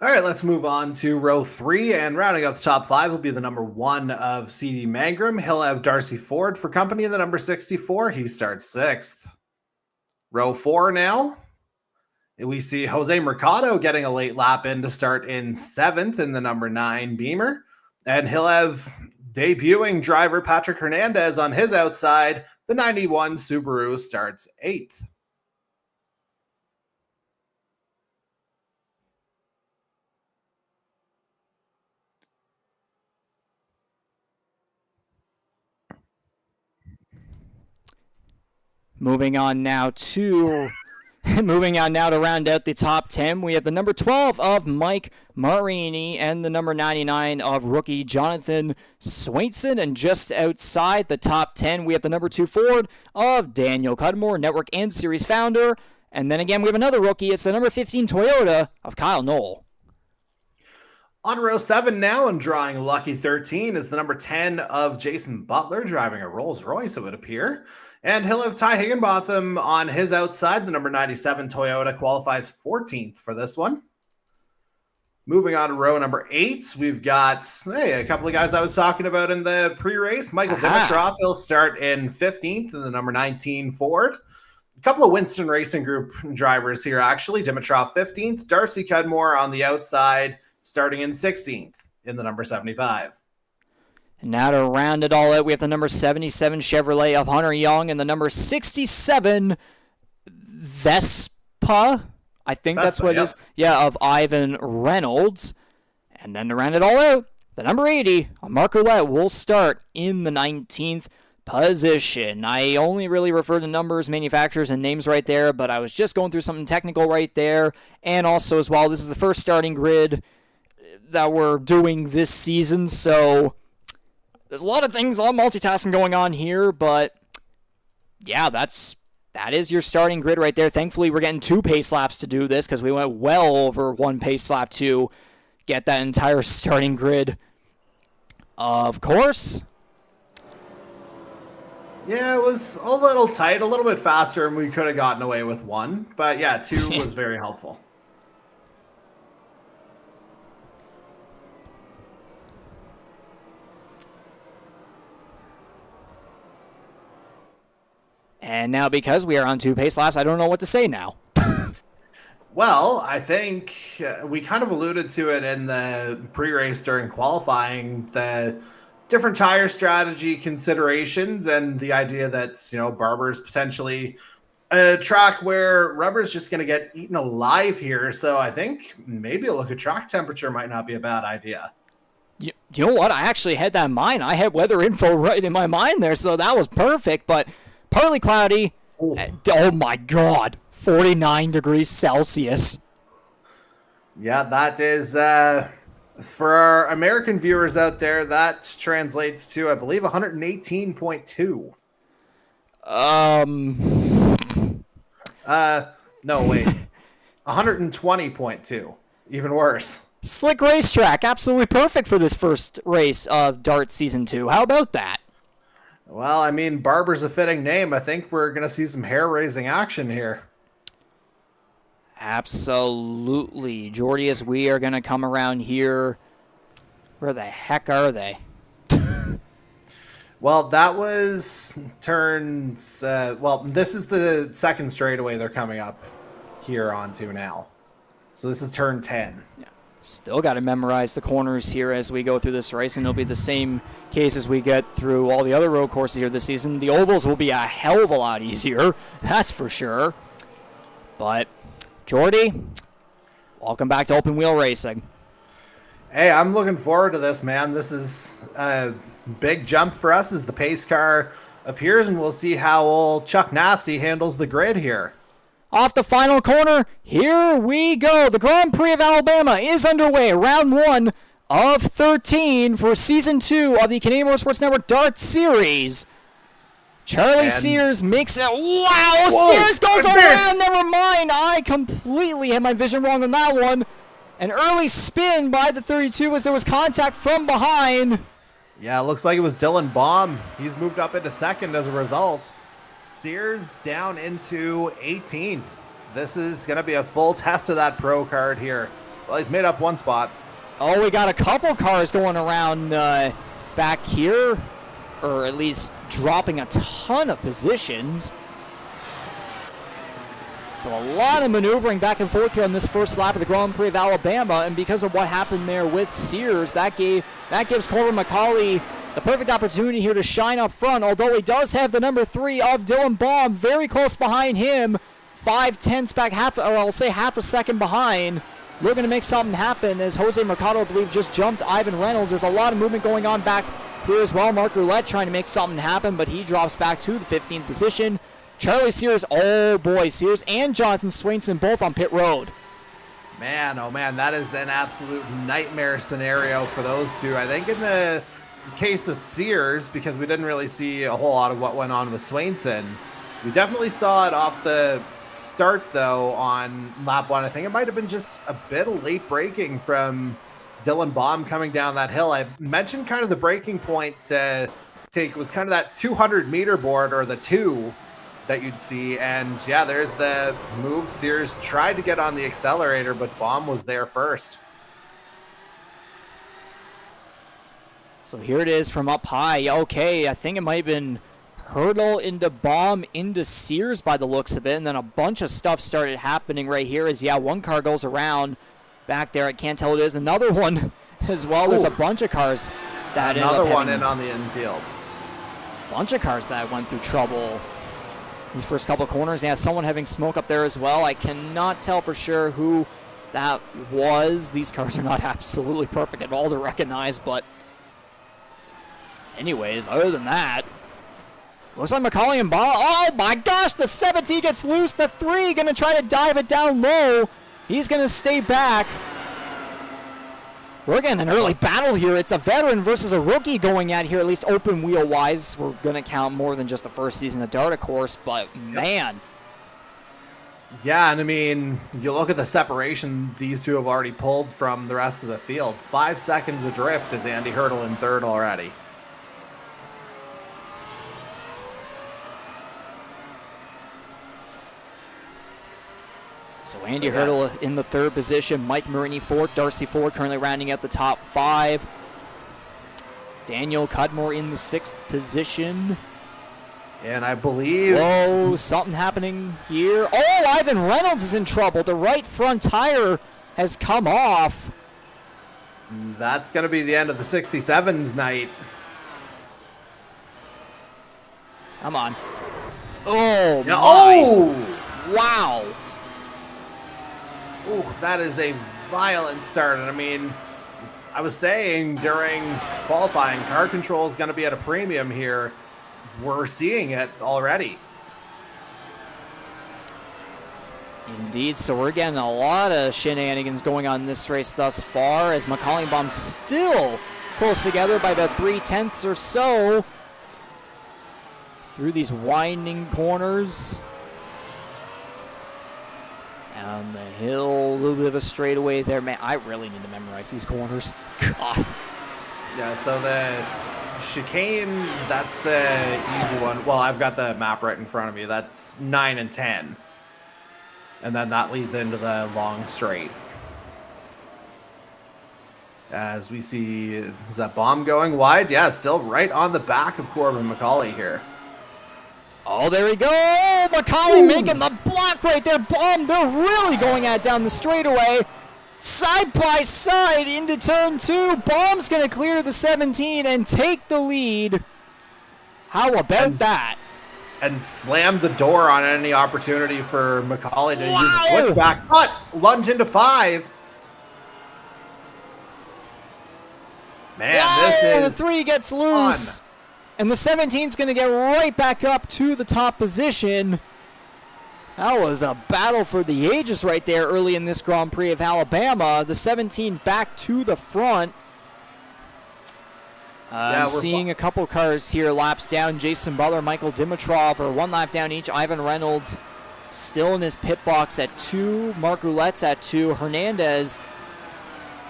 All right, let's move on to row 3, and rounding out the top 5 will be the number 1 of CD Mangrum. He'll have Darcy Ford for company in the number 64. He starts 6th. Row 4 now. We see Jose Mercado getting a late lap in to start in 7th in the number 9 Beamer. And he'll have debuting driver Patrick Hernandez on his outside. The 91 Subaru starts 8th. Moving on now to round out the top 10, we have the number 12 of Mike Marini and the number 99 of rookie Jonathan Swainson. And just outside the top 10, we have the number 2 Ford of Daniel Cudmore, network and series founder. And then again, we have another rookie. It's the number 15 Toyota of Kyle Knoll. On row 7 now and drawing lucky 13 is the number 10 of Jason Butler, driving a Rolls Royce, it would appear. And he'll have Ty Higginbotham on his outside. The number 97 Toyota qualifies 14th for this one. Moving on to row number 8, we've got a couple of guys I was talking about in the pre-race. Michael Dimitrov, he'll start in 15th in the number 19 Ford. A couple of Winston Racing Group drivers here, actually. Dimitrov 15th, Darcy Cudmore on the outside, starting in 16th in the number 75. And now to round it all out, we have the number 77 Chevrolet of Hunter Young and the number 67 Vespa. I think that's what it is. Yeah, of Ivan Reynolds. And then to round it all out, the number 80 of Mark Roulette will start in the 19th position. I only really refer to numbers, manufacturers, and names right there, but I was just going through something technical right there. And also as well, this is the first starting grid that we're doing this season, so there's a lot of things, a lot of multitasking going on here, but yeah, that is your starting grid right there. Thankfully, we're getting 2 pace laps to do this because we went well over 1 pace lap to get that entire starting grid. Of course. Yeah, it was a little tight, a little bit faster, and we could have gotten away with 1. But yeah, 2 was very helpful. And now because we are on 2 pace laps, I don't know what to say now. Well, I think we kind of alluded to it in the pre-race during qualifying, the different tire strategy considerations and the idea that, Barber's potentially a track where rubber's just going to get eaten alive here. So I think maybe a look at track temperature might not be a bad idea. You know what? I actually had that in mind. I had weather info right in my mind there, so that was perfect, but partly cloudy. Oh my God. 49 degrees Celsius. Yeah, that is, for our American viewers out there, that translates to, I believe, 118.2. No, wait. 120.2. Even worse. Slick racetrack. Absolutely perfect for this first race of Dart Season 2. How about that? Well, I mean, Barber's a fitting name. I think we're going to see some hair-raising action here. Absolutely. Jordy, as we are going to come around here. Where the heck are they? Well, that was turns... this is the second straightaway they're coming up here onto now. So this is turn 10. Yeah. Still got to memorize the corners here as we go through this race, and it'll be the same case as we get through all the other road courses here this season. The ovals will be a hell of a lot easier, that's for sure. But, Jordy, welcome back to open wheel racing. Hey, I'm looking forward to this, man. This is a big jump for us as the pace car appears, and we'll see how old Chuck Nasty handles the grid here. Off the final corner, here we go. The Grand Prix of Alabama is underway. Round 1 of 13 for Season 2 of the Canadian Motorsports Network DART Series. Charlie Sears makes it. Wow, whoa, Sears goes around. Never mind. I completely had my vision wrong on that one. An early spin by the 32 as there was contact from behind. Yeah, it looks like it was Dylan Baum. He's moved up into second as a result. Sears down into 18th. This is going to be a full test of that pro card here. Well, he's made up one spot. Oh, we got a couple cars going around back here, or at least dropping a ton of positions. So a lot of maneuvering back and forth here on this first lap of the Grand Prix of Alabama, and because of what happened there with Sears, that gives Corbin McCauley the perfect opportunity here to shine up front, although he does have the number 3 of Dylan Baum very close behind him, 5/10 back, half a second behind. Looking to make something happen as Jose Mercado, I believe, just jumped Ivan Reynolds. There's a lot of movement going on back here as well. Mark Roulette trying to make something happen, but he drops back to the 15th position. Charlie Sears, oh boy, Sears and Jonathan Swainson both on pit road. Man, oh man, that is an absolute nightmare scenario for those two. I think in the case of Sears, because we didn't really see a whole lot of what went on with Swainson, we definitely saw it off the start though on lap 1. I think it might have been just a bit of late braking from Dylan Baum coming down that hill. I mentioned kind of the braking point to take was kind of that 200-meter board, or the 2 that you'd see, and yeah, there's the move. Sears tried to get on the accelerator, but Baum was there first. So here it is from up high. Okay, I think it might have been Hurdle into Baum into Sears by the looks of it, and then a bunch of stuff started happening right here as, yeah, one car goes around back there. I can't tell who it is. Another one as well. Ooh. There's a bunch of cars that another one in on the infield. Bunch of cars that went through trouble these first couple of corners. Yeah, someone having smoke up there as well. I cannot tell for sure who that was. These cars are not absolutely perfect at all to recognize, but anyways, other than that, looks like McCauley and Baum. Oh my gosh, the 17 gets loose. The 3 going to try to dive it down low. He's going to stay back. We're getting an early battle here. It's a veteran versus a rookie going at here, at least open wheel wise. We're going to count more than just the first season of Dart, of course, but man. Yeah, and I mean, you look at the separation these two have already pulled from the rest of the field. 5 seconds adrift is Andy Hurdle in third already. So Andy Hurdle in the 3rd position, Mike Marini 4th, Darcy Ford currently rounding out the top 5. Daniel Cudmore in the 6th position. And I believe... Whoa, something happening here. Oh, Ivan Reynolds is in trouble. The right front tire has come off. That's going to be the end of the 67's night. Come on. Oh, yeah, my. Oh! Wow. Ooh, that is a violent start. And I mean, I was saying during qualifying, car control is going to be at a premium here. We're seeing it already. Indeed, so we're getting a lot of shenanigans going on in this race thus far, as McCauley and Baum still close together by about 3/10 or so through these winding corners. Down the hill, a little bit of a straightaway there. Man, I really need to memorize these corners. God. Yeah, so the chicane, that's the easy one. Well, I've got the map right in front of me. That's 9 and 10. And then that leads into the long straight. As we see, is that Baum going wide? Yeah, still right on the back of Corbin McCauley here. Oh, there we go. McCauley making the block right there. Baum, they're really going at it down the straightaway. Side by side into turn 2. Baum's going to clear the 17 and take the lead. How about that? And slam the door on any opportunity for McCauley to use a switchback. But lunge into 5. Man, this is the 3 gets loose. fun. And the 17's going to get right back up to the top position. That was a battle for the ages right there early in this Grand Prix of Alabama. The 17 back to the front. I'm seeing a couple cars here laps down. Jason Butler, Michael Dimitrov are 1 lap down each. Ivan Reynolds still in his pit box at 2. Mark Roulette's at 2. Hernandez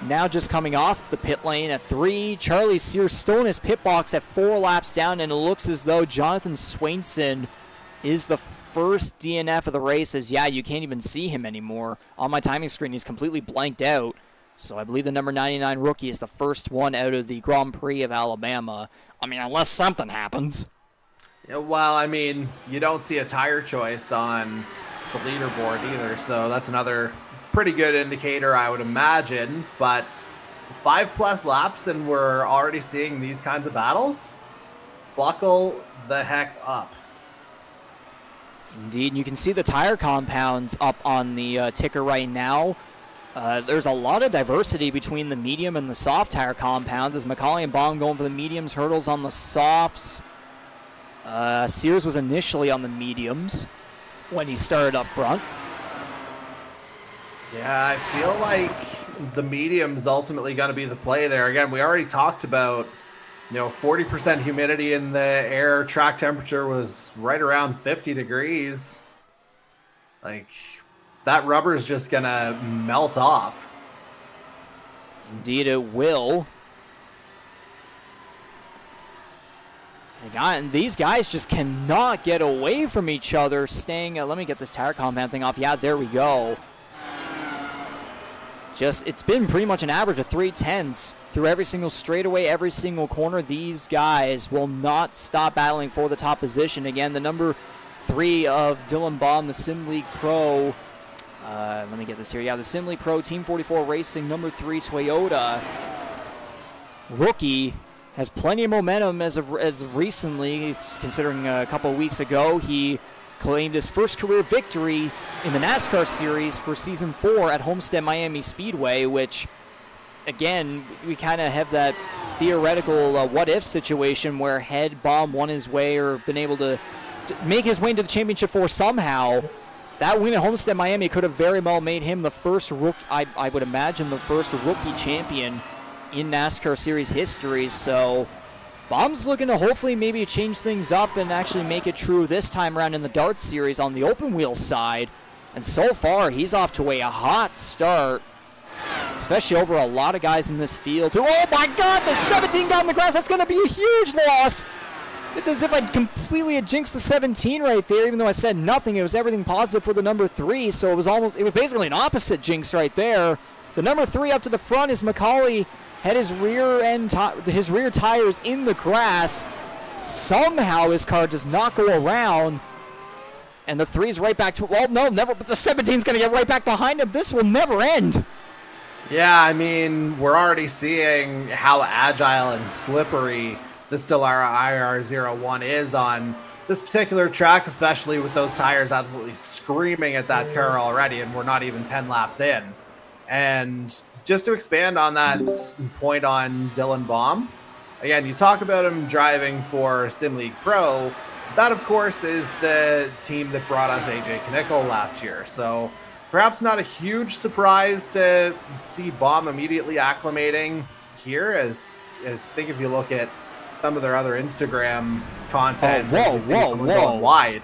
now just coming off the pit lane at 3. Charlie Sears still in his pit box at 4 laps down, and it looks as though Jonathan Swainson is the first DNF of the race. As you can't even see him anymore. On my timing screen, he's completely blanked out. So I believe the number 99 rookie is the first one out of the Grand Prix of Alabama. I mean, unless something happens. Yeah, well, I mean, you don't see a tire choice on the leaderboard either, so that's another pretty good indicator, I would imagine. But 5+ laps and we're already seeing these kinds of battles? Buckle the heck up. Indeed, and you can see the tire compounds up on the ticker right now. There's a lot of diversity between the medium and the soft tire compounds, as McCauley and Baum going for the mediums, Hurdles on the softs. Sears was initially on the mediums when he started up front. Yeah, I feel like the medium's ultimately going to be the play there. Again, we already talked about 40% humidity in the air. Track temperature was right around 50 degrees. Like, that rubber is just going to melt off. Indeed, it will. And these guys just cannot get away from each other. Staying, let me get this tire compound thing off. Yeah, there we go. It's been pretty much an average of 3/10 through every single straightaway, every single corner. These guys will not stop battling for the top position. Again, the number 3 of Dylan Baum, the Sim League Pro. Let me get this here. Yeah, the Sim League Pro Team 44 Racing, number 3 Toyota rookie, has plenty of momentum as recently. Considering a couple of weeks ago, he claimed his first career victory in the NASCAR series for Season 4 at Homestead Miami Speedway, which, again, we kind of have that theoretical what-if situation where had Baum won his way or been able to make his way into the championship for somehow, that win at Homestead Miami could have very well made him the first rookie, I would imagine, the first rookie champion in NASCAR series history. So Baum's looking to hopefully maybe change things up and actually make it true this time around in the Dart Series on the open wheel side. And so far, he's off to a hot start, especially over a lot of guys in this field. Oh my God, the 17 got in the grass. That's going to be a huge loss. It's as if I completely had jinxed the 17 right there, even though I said nothing. It was everything positive for the number 3, so it was basically an opposite jinx right there. The number 3 up to the front is McCauley. Had his rear tires in the grass. Somehow his car does not go around. And the 3's right back to, well, no, never, but the 17's going to get right back behind him. This will never end. Yeah, I mean, we're already seeing how agile and slippery this Dallara IR01 is on this particular track, especially with those tires absolutely screaming at that car already, and we're not even 10 laps in. And just to expand on that point on Dylan Baum, again, you talk about him driving for Sim League Pro. That, of course, is the team that brought us AJ Knickle last year. So perhaps not a huge surprise to see Baum immediately acclimating here, as I think if you look at some of their other Instagram content, going wide.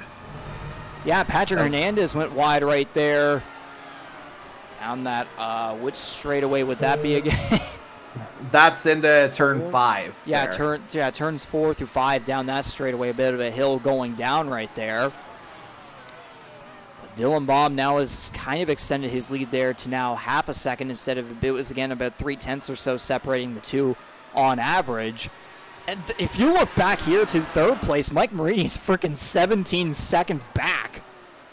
Yeah, Patrick Hernandez went wide right there. Down that, which straightaway would that be again? That's into turn 5. Yeah, turns 4 through 5 down that straightaway. A bit of a hill going down right there. But Dylan Baum now has kind of extended his lead there to now half a second instead of, it was again about 3/10 or so separating the two on average. And if you look back here to third place, Mike Marini's freaking 17 seconds back.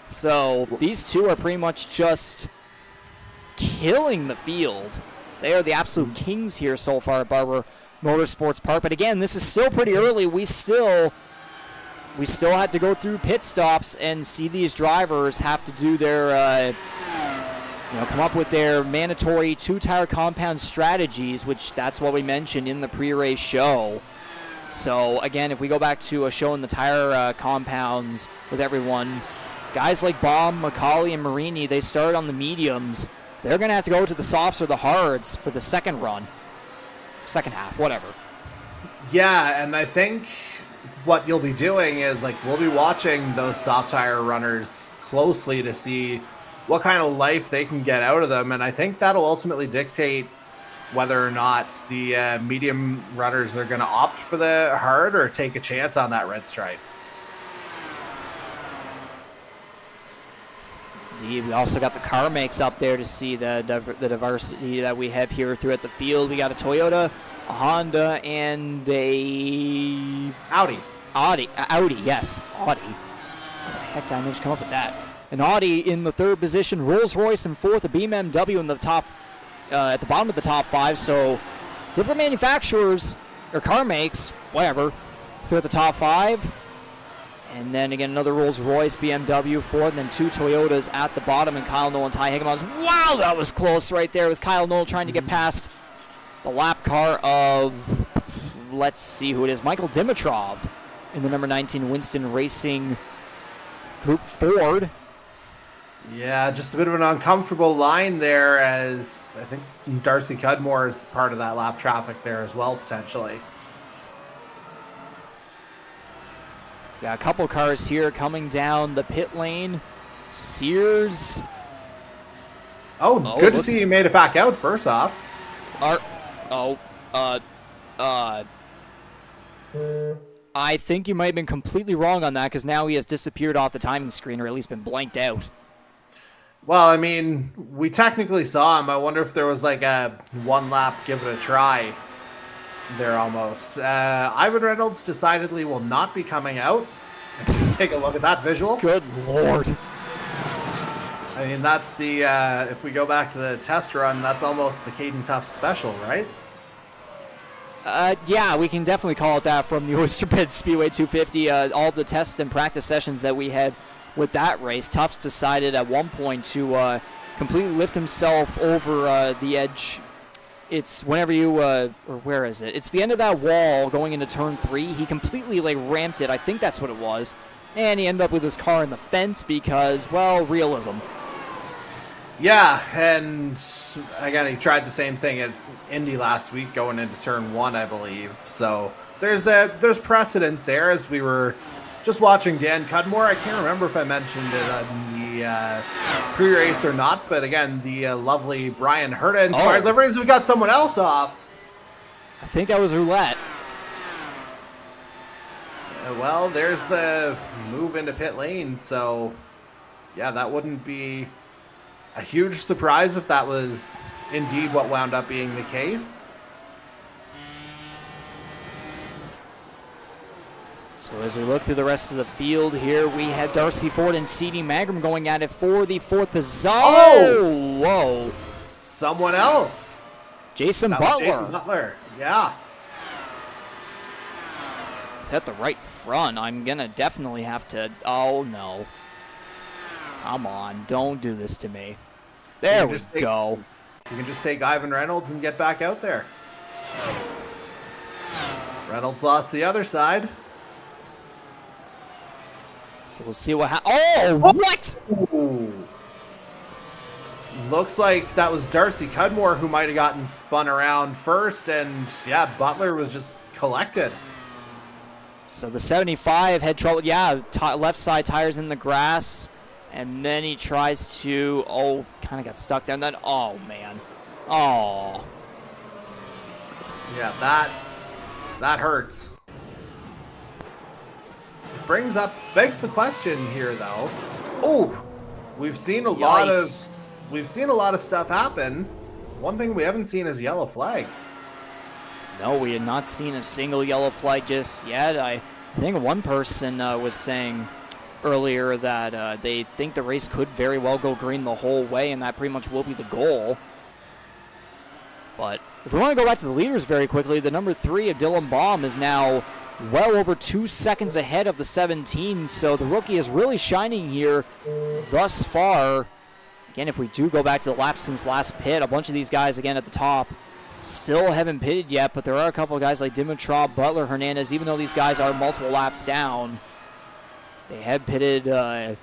So these two are pretty much just killing the field. They are the absolute kings here so far at Barber Motorsports Park. But again, this is still pretty early. We still have to go through pit stops and see these drivers have to do their, come up with their mandatory 2-tire compound strategies, which that's what we mentioned in the pre-race show. So again, if we go back to showing the tire compounds with everyone, guys like Baum, McCauley, and Marini, they started on the mediums. They're going to have to go to the softs or the hards for the second half, whatever. Yeah, and I think what you'll be doing is, we'll be watching those soft tire runners closely to see what kind of life they can get out of them, and I think that'll ultimately dictate whether or not the medium runners are going to opt for the hard or take a chance on that red stripe. We also got the car makes up there to see the diversity that we have here throughout the field. We got a Toyota, a Honda, and a Audi. Audi, yes, Audi. How the heck did I manage to come up with that? An Audi in the third position, Rolls-Royce in fourth, a BMW in the top, at the bottom of the top 5. So different manufacturers or car makes, whatever, throughout the top 5. And then again, another Rolls-Royce, BMW, fourth, and then 2 Toyotas at the bottom, and Kyle Knoll and Ty Higginbottom. Wow, that was close right there with Kyle Knoll trying to get past the lap car of, let's see who it is, Michael Dimitrov in the number 19 Winston Racing Group Ford. Yeah, just a bit of an uncomfortable line there, as I think Darcy Cudmore is part of that lap traffic there as well, potentially. Got a couple cars here coming down the pit lane. Sears. Oh, good to see you made it back out, first off. I think you might have been completely wrong on that, because now he has disappeared off the timing screen, or at least been blanked out. Well, I mean, we technically saw him. I wonder if there was like a one lap, give it a try there almost. Ivan Reynolds decidedly will not be coming out. Take a look at that visual. Good Lord. I mean, that's the, if we go back to the test run, that's almost the Caden Tuff special, right? Yeah, we can definitely call it that from the Oyster Pit Speedway 250. All the test and practice sessions that we had with that race, Tufts decided at one point to completely lift himself over the edge. It's whenever you, or where is it? It's the end of that wall going into turn 3. He completely, like, ramped it. I think that's what it was. And he ended up with his car in the fence because, well, realism. Yeah, and again, he tried the same thing at Indy last week going into turn 1, I believe. So there's precedent there, as we were just watching Dan Cudmore. I can't remember if I mentioned it on the pre-race or not, but again, the lovely Brian Herta inspired liveries. We got someone else off. I think that was Roulette. Well, there's the move into pit lane, so yeah, that wouldn't be a huge surprise if that was indeed what wound up being the case. So as we look through the rest of the field here, we have Darcy Ford and C.D. Magram going at it for the 4th position. Oh! Whoa. Someone else. Jason Butler. Jason Butler, yeah. At the right front, I'm going to definitely have to... Oh, no. Come on, don't do this to me. There we go. You can just take Ivan Reynolds and get back out there. Reynolds lost the other side. So we'll see what happens. Oh, what? Ooh. Looks like that was Darcy Cudmore who might have gotten spun around first, and yeah, Butler was just collected. So the 75 had trouble. Yeah, left side tires in the grass, and then he tries to, kind of got stuck there, and then, oh, man. Oh. Yeah, that hurts. Begs the question here, though. Oh, we've seen a lot of stuff happen. One thing we haven't seen is yellow flag. No, we had not seen a single yellow flag just yet. I think one person was saying earlier that they think the race could very well go green the whole way, and that pretty much will be the goal. But if we want to go back to the leaders very quickly, the number 3 of Dylan Baum is now well over 2 seconds ahead of the 17, so the rookie is really shining here thus far. Again, if we do go back to the laps since last pit, a bunch of these guys, again, at the top, still haven't pitted yet, but there are a couple of guys like Dimitrov, Butler, Hernandez. Even though these guys are multiple laps down, they have pitted a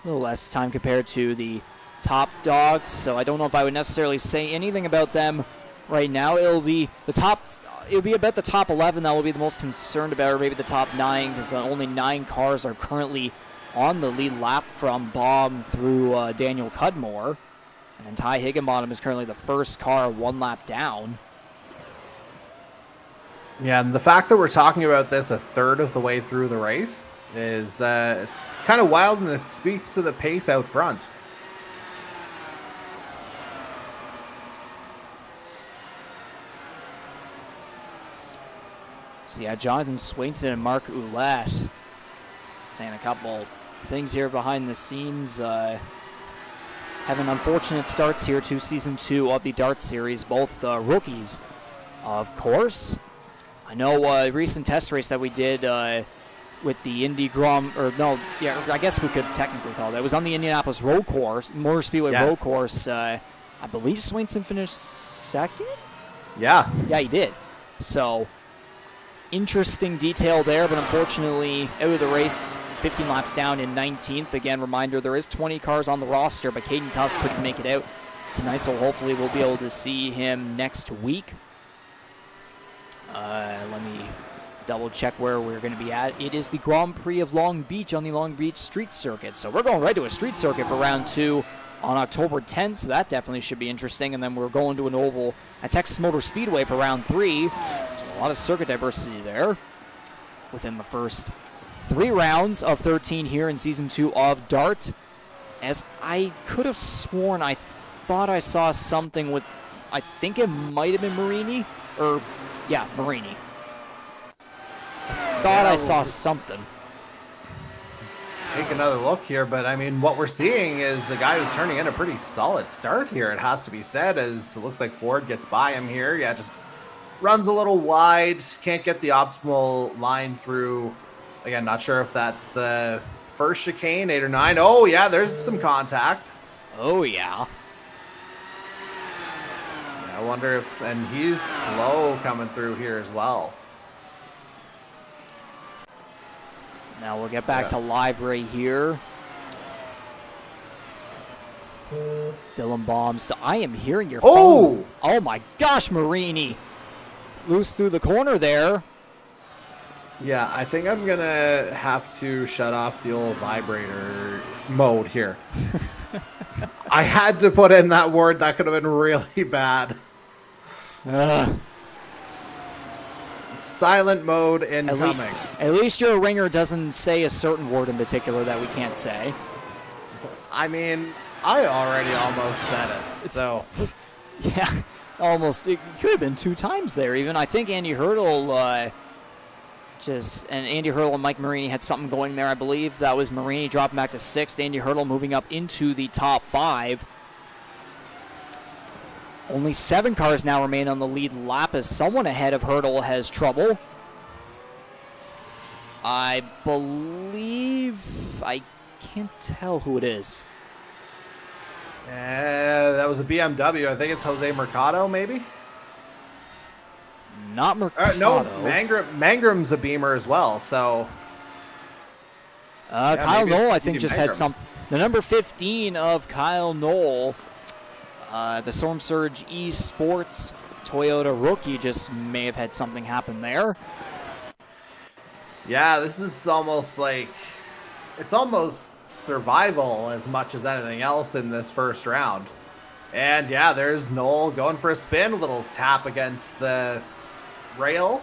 little less time compared to the top dogs, so I don't know if I would necessarily say anything about them right now. It'll be about the top 11 that will be the most concerned about, or maybe the top 9, because only 9 cars are currently on the lead lap from Baum through Daniel Cudmore. And then Ty Higginbottom is currently the first car 1 lap down. Yeah, and the fact that we're talking about this a third of the way through the race, is it's kind of wild, and it speaks to the pace out front. So yeah, Jonathan Swainson and Mark Ouellette saying a couple things here behind the scenes. Having unfortunate starts here to Season 2 of the DART Series, both rookies, of course. I know a recent test race that we did with the Indy I guess we could technically call it. It was on the Indianapolis Road Course, Motor Speedway Road Course. I believe Swainson finished second? Yeah. Yeah, he did. So, interesting detail there, but unfortunately, out of the race, 15 laps down in 19th. Again, reminder, there is 20 cars on the roster, but Caden Tufts couldn't make it out tonight, so hopefully we'll be able to see him next week. Let me double check where we're going to be at. It is the Grand Prix of Long Beach on the Long Beach Street Circuit. So we're going right to a street circuit for round 2 on October 10th, so that definitely should be interesting. And then we're going to an oval at Texas Motor Speedway for round 3. So a lot of circuit diversity there within the first 3 rounds of 13 here in Season 2 of DART. As I could have sworn, I thought I saw something with, I think it might have been Marini, or yeah, Marini. I thought I saw something. Take another look here, but I mean, what we're seeing is the guy who's turning in a pretty solid start here, it has to be said, as it looks like Ford gets by him here. Yeah, just runs a little wide, can't get the optimal line through. Again, not sure if that's the first chicane, 8 or 9. Oh, yeah, there's some contact. Oh, yeah. I wonder if, and he's slow coming through here as well. Now we'll get back to live right here. Dylan Bombs. I am hearing your phone. Oh my gosh, Marini. Loose through the corner there. Yeah, I think I'm going to have to shut off the old vibrator mode here. I had to put in that word. That could have been really bad. Silent mode incoming. At least your ringer doesn't say a certain word in particular that we can't say. I mean, I already almost said it, so. Yeah, almost. It could have been 2 times there even. I think Andy Hurdle and Andy Hurdle and Mike Marini had something going there, I believe. That was Marini dropping back to 6th. Andy Hurdle moving up into the top 5. Only 7 cars now remain on the lead lap as someone ahead of Hurdle has trouble. I believe, I can't tell who it is. That was a BMW. I think it's Jose Mercado, maybe? Not Mercado. No, Mangram's a Beamer as well, so. Kyle Knoll, I think, just had something. The number 15 of Kyle Knoll, the Storm Surge eSports Toyota rookie, just may have had something happen there. Yeah, this is almost like, it's almost survival as much as anything else in this first round. And yeah, there's Knoll going for a spin, a little tap against the rail.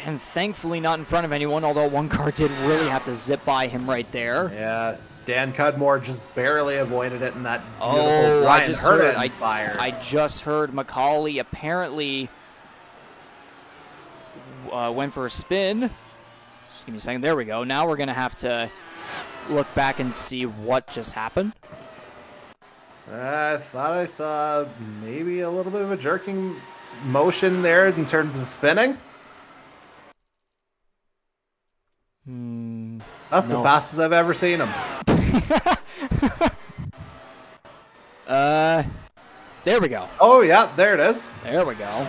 And thankfully not in front of anyone, although one car did really have to zip by him right there. Yeah, Dan Cudmore just barely avoided it in that beautiful Brian Hurta inspired. I just heard Macaulay apparently went for a spin. Just give me a second. There we go. Now we're going to have to look back and see what just happened. I thought I saw maybe a little bit of a jerking motion there in terms of spinning. That's the fastest I've ever seen him. There we go. Oh, yeah, there it is. There we go.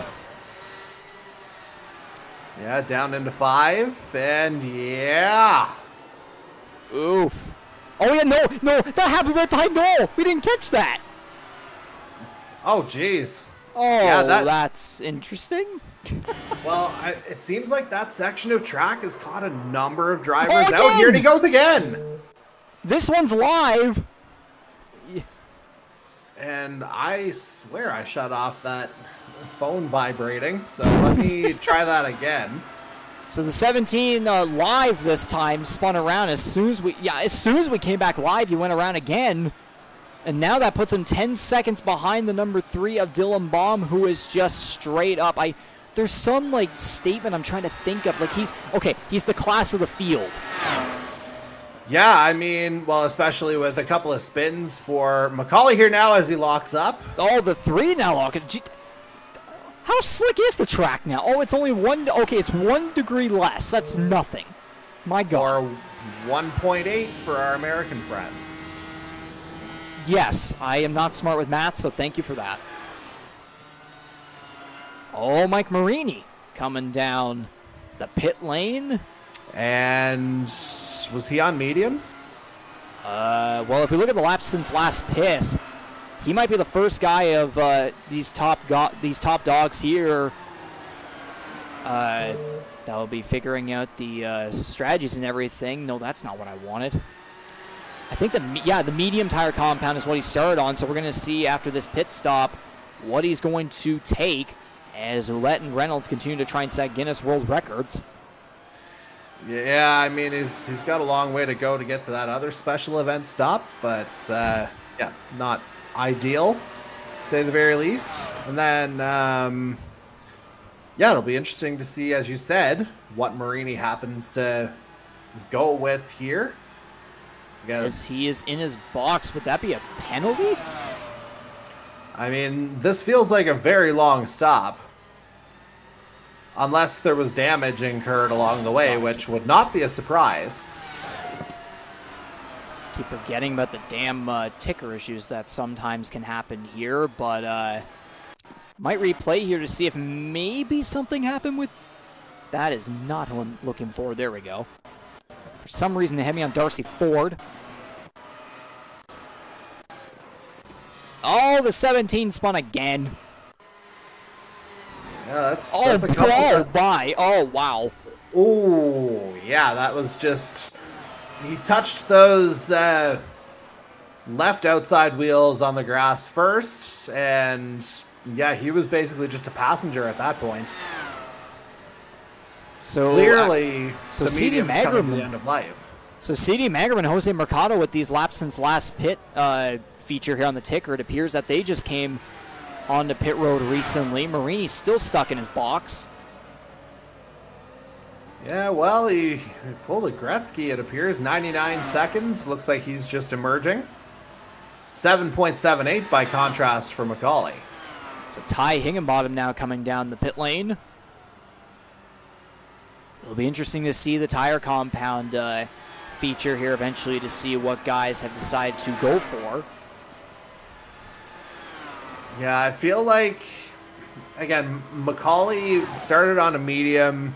Yeah, down into 5, and yeah. Oof. Oh, yeah, no, that happened right behind Noel. We didn't catch that. Oh, jeez. Oh, yeah, that's interesting. Well, it seems like that section of track has caught a number of drivers out. Here he goes again. This one's live. And I swear I shut off that phone vibrating. So let me try that again. So the 17 live this time spun around as soon as we came back live, he went around again. And now that puts him 10 seconds behind the number 3 of Dylan Baum, who is just straight up. There's some like statement I'm trying to think of. Like he's the class of the field. Yeah, I mean, well, especially with a couple of spins for McCauley here now as he locks up. Oh, the 3 now locking. How slick is the track now? Oh, it's only it's 1 degree less. That's nothing. My God. Or 1.8 for our American friends. Yes, I am not smart with math, so thank you for that. Oh, Mike Marini coming down the pit lane. And was he on mediums? Well, if we look at the laps since last pit, he might be the first guy of these top dogs here that will be figuring out the strategies and everything. No, that's not what I wanted. I think the medium tire compound is what he started on, so we're going to see after this pit stop what he's going to take as Ouellette and Reynolds continue to try and set Guinness World Records. Yeah, I mean, he's got a long way to go to get to that other special event stop, but yeah, not ideal, to say the very least. And then, yeah, it'll be interesting to see, as you said, what Marini happens to go with here. As he is in his box, would that be a penalty? I mean, this feels like a very long stop. Unless there was damage incurred along the way, which would not be a surprise. Keep forgetting about the damn ticker issues that sometimes can happen here, but might replay here to see if maybe something happened with... That is not who I'm looking for. There we go. For some reason, they had me on Darcy Ford. Oh, the 17 spun again. Yeah, that's a couple. Oh, wow. Oh, yeah, that was just... He touched those left outside wheels on the grass first, and yeah, he was basically just a passenger at that point. So clearly, so the CD medium's coming to the Magerman, end of life. So CD Magerman and Jose Mercado with these laps since last pit feature here on the ticker. It appears that they just came on the pit road recently. Marini's still stuck in his box. Yeah, well, he pulled a Gretzky, it appears. 99 seconds. Looks like he's just emerging. 7.78 by contrast for McCauley. So Ty Higginbottom now coming down the pit lane. It'll be interesting to see the tire compound feature here eventually to see what guys have decided to go for. Yeah, I feel like, again, McCauley started on a medium,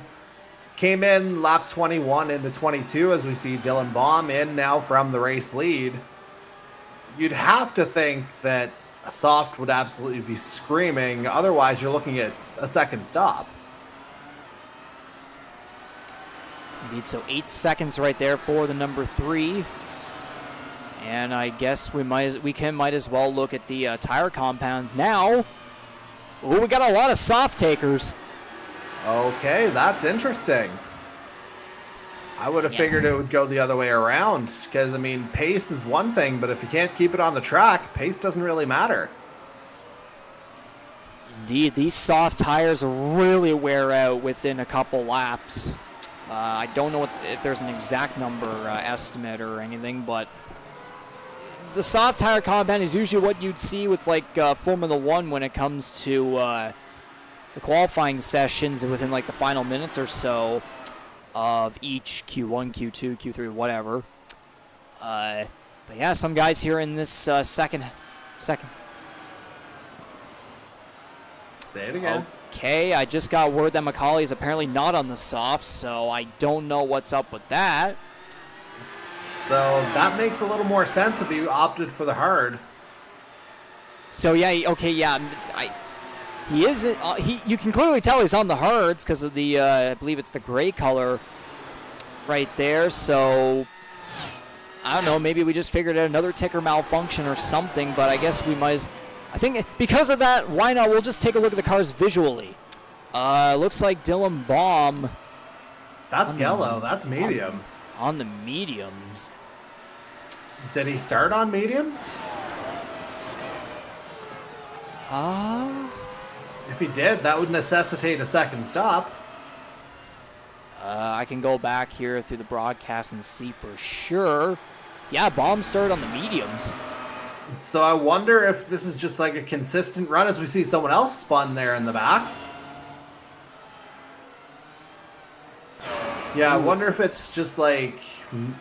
came in lap 21 into 22 as we see Dylan Baum in now from the race lead. You'd have to think that a soft would absolutely be screaming. Otherwise, you're looking at a second stop. Indeed, so 8 seconds right there for the number 3. And I guess we might as well look at the tire compounds now. Oh, we got a lot of soft takers. Okay, that's interesting. I would have figured it would go the other way around because, I mean, pace is one thing, but if you can't keep it on the track, pace doesn't really matter. Indeed, these soft tires really wear out within a couple laps. I don't know if there's an exact number estimate or anything, but the soft tire compound is usually what you'd see with like Formula One when it comes to the qualifying sessions within like the final minutes or so of each Q1, Q2, Q3, whatever. But yeah, some guys here in this second. Say it again. Okay, I just got word that McCauley is apparently not on the softs, so I don't know what's up with that. So that makes a little more sense if you opted for the hard. So yeah, okay, yeah, he isn't. You can clearly tell he's on the hards because of the I believe it's the gray color right there. So I don't know. Maybe we just figured out another ticker malfunction or something. But I guess we might. I think because of that, why not? We'll just take a look at the cars visually. Looks like Dylan Baum That's yellow. That's medium. On the mediums. Did he start on medium? If he did, that would necessitate a second stop. I can go back here through the broadcast and see for sure. Yeah, Baum started on the mediums. So I wonder if this is just like a consistent run as we see someone else spun there in the back. Yeah, I wonder if it's just like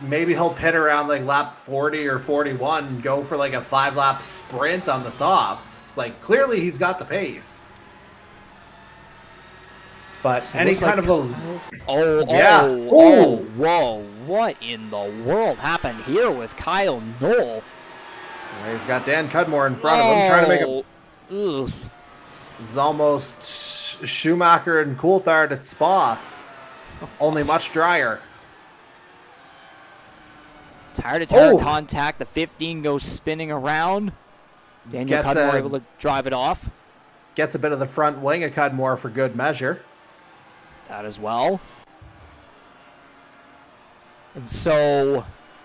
maybe he'll pit around like lap 40 or 41, go for like a 5-lap sprint on the softs. Like clearly he's got the pace. But so any kind of a whoa, what in the world happened here with Kyle Knoll? Well, he's got Dan Cudmore in front of him trying to make a this is almost Schumacher and Coulthard at Spa. Only much drier. Tire-to-tire contact. The 15 goes spinning around. Daniel Cudmore able to drive it off. Gets a bit of the front wing of Cudmore for good measure. That as well. And so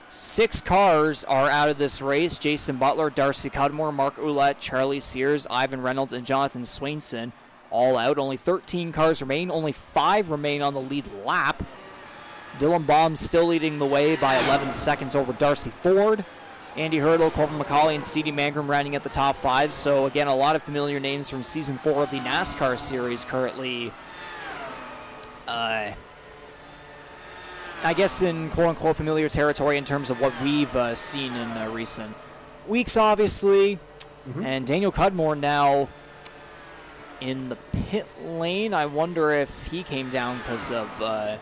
6 cars are out of this race. Jason Butler, Darcy Cudmore, Mark Ouellette, Charlie Sears, Ivan Reynolds, and Jonathan Swainson. All out. Only 13 cars remain. Only 5 remain on the lead lap. Dylan Baum still leading the way by 11 seconds over Darcy Ford. Andy Hurdle, Corbin McCauley, and C.D. Mangrum rounding at the top 5. So, again, a lot of familiar names from Season 4 of the NASCAR Series currently, I guess, in quote-unquote familiar territory in terms of what we've seen in recent weeks, obviously. And Daniel Cudmore now in the pit lane. I wonder if he came down because of the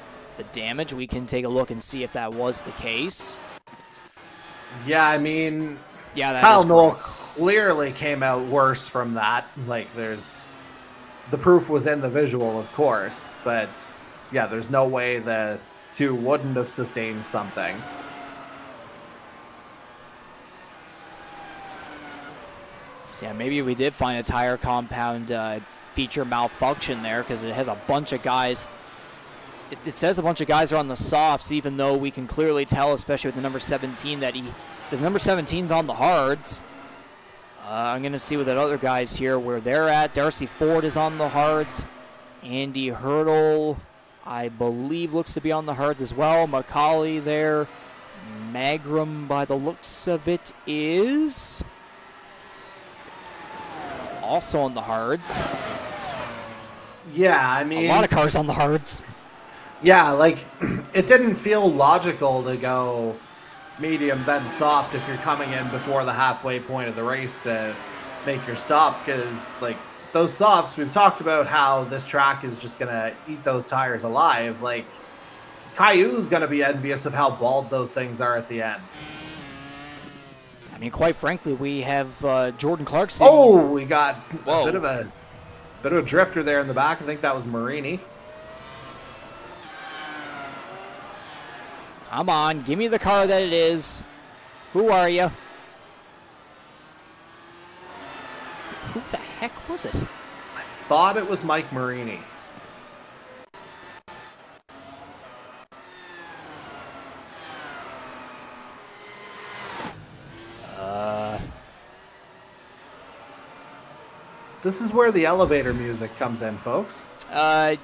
damage. We can take a look and see if that was the case. Yeah, I mean, Kyle Knoll clearly came out worse from that. Like, the proof was in the visual, of course, but yeah, there's no way the two wouldn't have sustained something. So yeah, maybe we did find a tire compound feature malfunction there because it has a bunch of guys. It says a bunch of guys are on the softs, even though we can clearly tell, especially with the number 17, that the number 17's on the hards. I'm going to see with that other guys here where they're at. Darcy Ford is on the hards. Andy Hurdle, I believe, looks to be on the hards as well. McCauley there. Mangrum, by the looks of it, is also on the hards. Yeah, I mean, a lot of cars on the hards. Yeah, like, it didn't feel logical to go medium then soft if you're coming in before the halfway point of the race to make your stop, because, like, those softs, we've talked about how this track is just going to eat those tires alive. Like, Caillou's going to be envious of how bald those things are at the end. I mean, quite frankly, we have Jordan Clarkson. Oh, we got a bit of a drifter there in the back. I think that was Marini. Come on, give me the car that it is. Who are you? Who the heck was it? I thought it was Mike Marini. This is where the elevator music comes in, folks.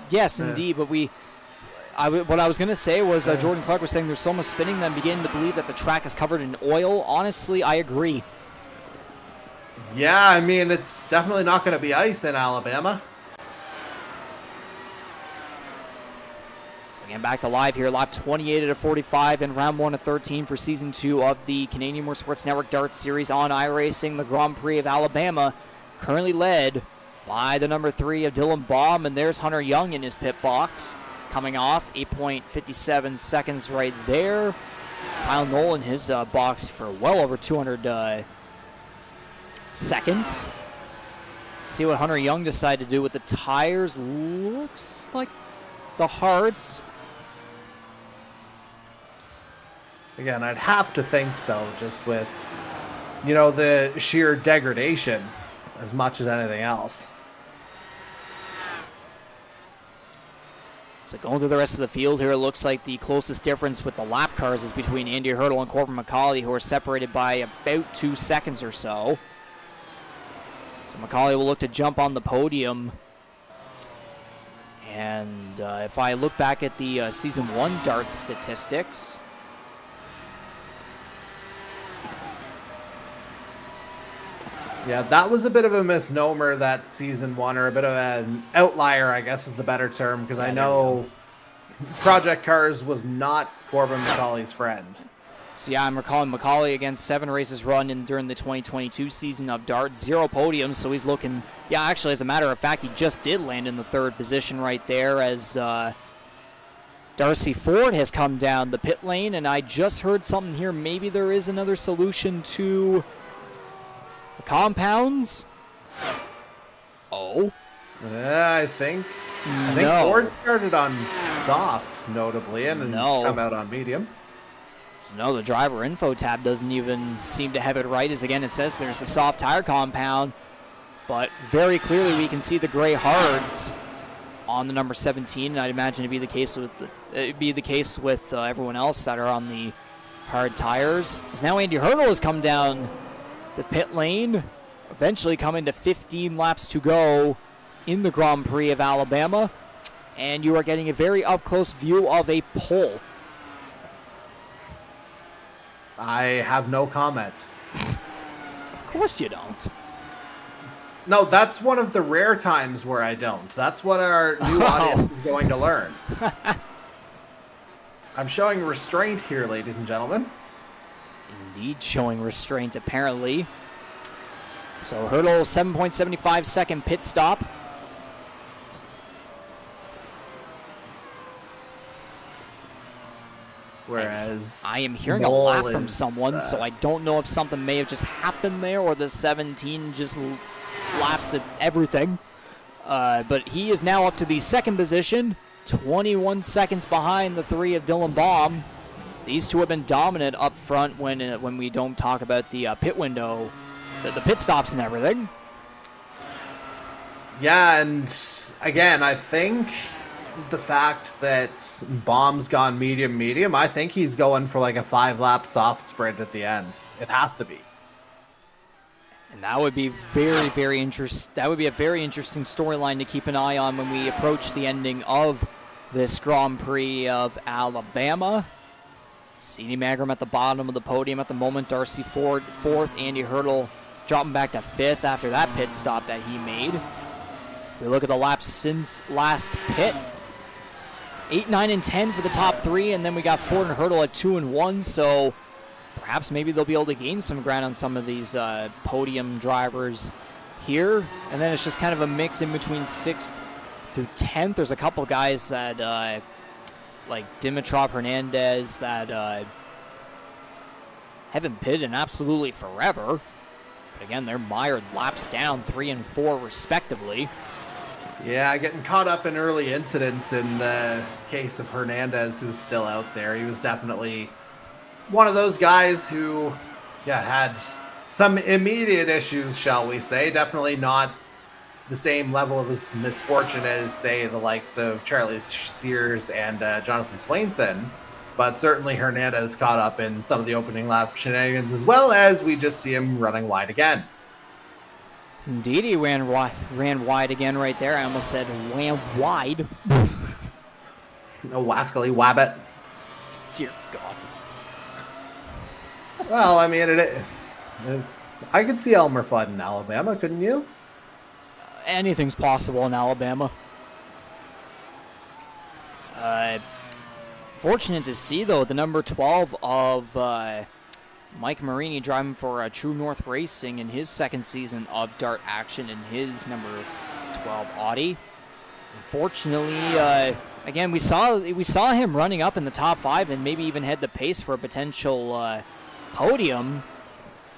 Yes, indeed, but what I was going to say was Jordan Clark was saying there's so much spinning that I'm beginning to believe that the track is covered in oil. Honestly, I agree. Yeah, I mean, it's definitely not going to be ice in Alabama. So again, back to live here. Lap 28 out of 45 in round 1 of 13 for Season 2 of the Canadian Motorsports Network Dart Series on iRacing. The Grand Prix of Alabama currently led by the number 3 of Dylan Baum, and there's Hunter Young in his pit box. Coming off, 8.57 seconds right there. Kyle Knoll in his box for well over 200 seconds. Let's see what Hunter Young decided to do with the tires. Looks like the hards. Again, I'd have to think so, just with, the sheer degradation as much as anything else. So going through the rest of the field here, it looks like the closest difference with the lap cars is between Andy Hurdle and Corbin McCauley, who are separated by about 2 seconds or so. So McCauley will look to jump on the podium. And if I look back at the Season 1 DART statistics, yeah, that was a bit of a misnomer, that Season 1, or a bit of an outlier, I guess is the better term, because I know Project Cars was not Corbin McCauley's friend. So yeah, I'm recalling McCauley, again, 7 races run during the 2022 season of DART, 0 podiums, so he's looking, yeah, actually, as a matter of fact, he just did land in the 3rd position right there as Darcy Ford has come down the pit lane, and I just heard something here, maybe there is another solution to the compounds. Oh. I think Ford started on soft, notably, and has come out on medium. So no, the driver info tab doesn't even seem to have it right, as again it says there's the soft tire compound, but very clearly we can see the gray hards on the number 17, and I'd imagine it'd be the case with everyone else that are on the hard tires. As now Andy Hurdle has come down the pit lane, eventually coming to 15 laps to go in the Grand Prix of Alabama, and you are getting a very up-close view of a pole. I have no comment. Of course you don't. No, that's one of the rare times where I don't. That's what our new audience is going to learn. I'm showing restraint here, ladies and gentlemen. Indeed, showing restraint, apparently. So Hurdle, 7.75 second pit stop. Whereas I am hearing a laugh from someone, so I don't know if something may have just happened there or the 17 just laughs at everything. But he is now up to the 2nd position, 21 seconds behind the 3 of Dylan Baum. These two have been dominant up front when we don't talk about the pit window, the pit stops and everything. Yeah, and again, I think the fact that Baum's gone medium, I think he's going for like a 5-lap soft sprint at the end. It has to be. And that would be very, very interesting. That would be a very interesting storyline to keep an eye on when we approach the ending of this Grand Prix of Alabama. C.D. Magram at the bottom of the podium at the moment. Darcy Ford 4th. Andy Hurdle dropping back to 5th after that pit stop that he made. If we look at the laps since last pit, 8, 9, and 10 for the top 3, and then we got Ford and Hurdle at 2 and 1, so perhaps maybe they'll be able to gain some ground on some of these podium drivers here. And then it's just kind of a mix in between 6th through 10th. There's a couple guys that, like Dimitrov Hernandez, that haven't pitted in absolutely forever. But again, they're mired laps down 3 and 4 respectively. Yeah, getting caught up in early incidents in the case of Hernandez, who's still out there. He was definitely one of those guys who, had some immediate issues, shall we say. Definitely not the same level of his misfortune as, say, the likes of Charlie Sears and Jonathan Swainson. But certainly Hernandez caught up in some of the opening lap shenanigans, as well as we just see him running wide again. Indeed, he ran wide again right there. I almost said ran wide. No wascally wabbit. Dear God. Well, I mean, I could see Elmer Fudd in Alabama, couldn't you? Anything's possible in Alabama. Fortunate to see, though, the number 12 of Mike Marini driving for True North Racing in his 2nd season of DART action in his number 12 Audi. Unfortunately, again, we saw him running up in the top 5 and maybe even had the pace for a potential podium.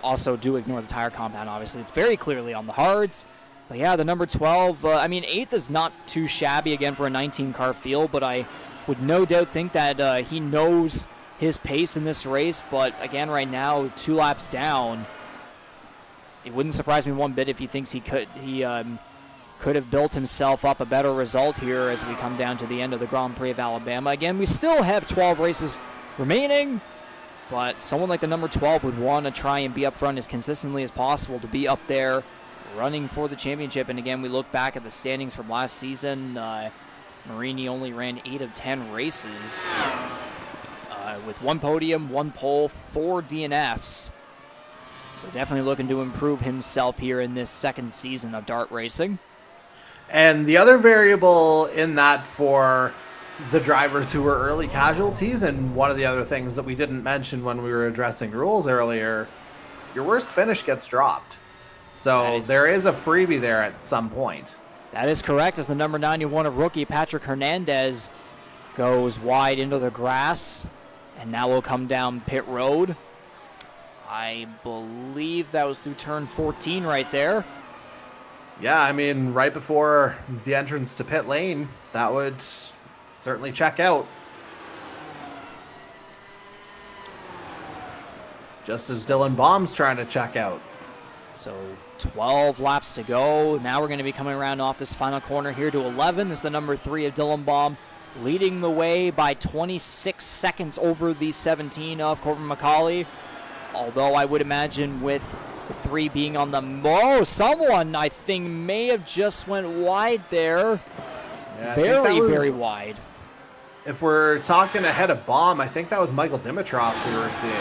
Also, do ignore the tire compound, obviously. It's very clearly on the hards. But yeah, the number 12, 8th is not too shabby, again, for a 19-car field, but I would no doubt think that he knows his pace in this race. But again, right now, 2 laps down, it wouldn't surprise me one bit if he thinks he could have built himself up a better result here as we come down to the end of the Grand Prix of Alabama. Again, we still have 12 races remaining, but someone like the number 12 would want to try and be up front as consistently as possible to be up there running for the championship. And again, we look back at the standings from last season. Marini only ran 8 of 10 races with 1 podium, 1 pole, 4 DNFs. So definitely looking to improve himself here in this second season of dart racing. And the other variable in that for the drivers who were early casualties, and one of the other things that we didn't mention when we were addressing rules earlier, your worst finish gets dropped. So there is a freebie there at some point. That is correct, as the number 91 of rookie Patrick Hernandez goes wide into the grass, and now will come down pit road. I believe that was through turn 14 right there. Yeah, I mean, right before the entrance to pit lane, that would certainly check out. Just as Dylan Baum's trying to check out. So 12 laps to go. Now we're going to be coming around off this final corner here to 11 as the number 3 of Dylan Baum leading the way by 26 seconds over the 17 of Corbin McCauley. Although I would imagine with the 3 being on the... someone I think may have just went wide there. Yeah, very wide. If we're talking ahead of Baum, I think that was Michael Dimitrov we were seeing.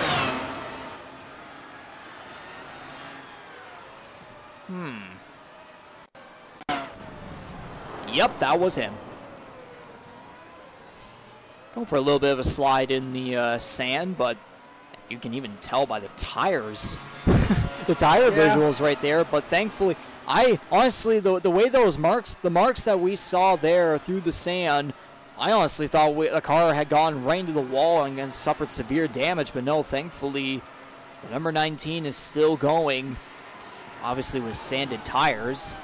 Yep, that was him. Going for a little bit of a slide in the sand, but you can even tell by the tires. The tire visuals right there, but thankfully, I honestly, the way those marks, the marks that we saw there through the sand, I honestly thought the car had gone right into the wall and suffered severe damage, but no, thankfully, the number 19 is still going, obviously with sanded tires.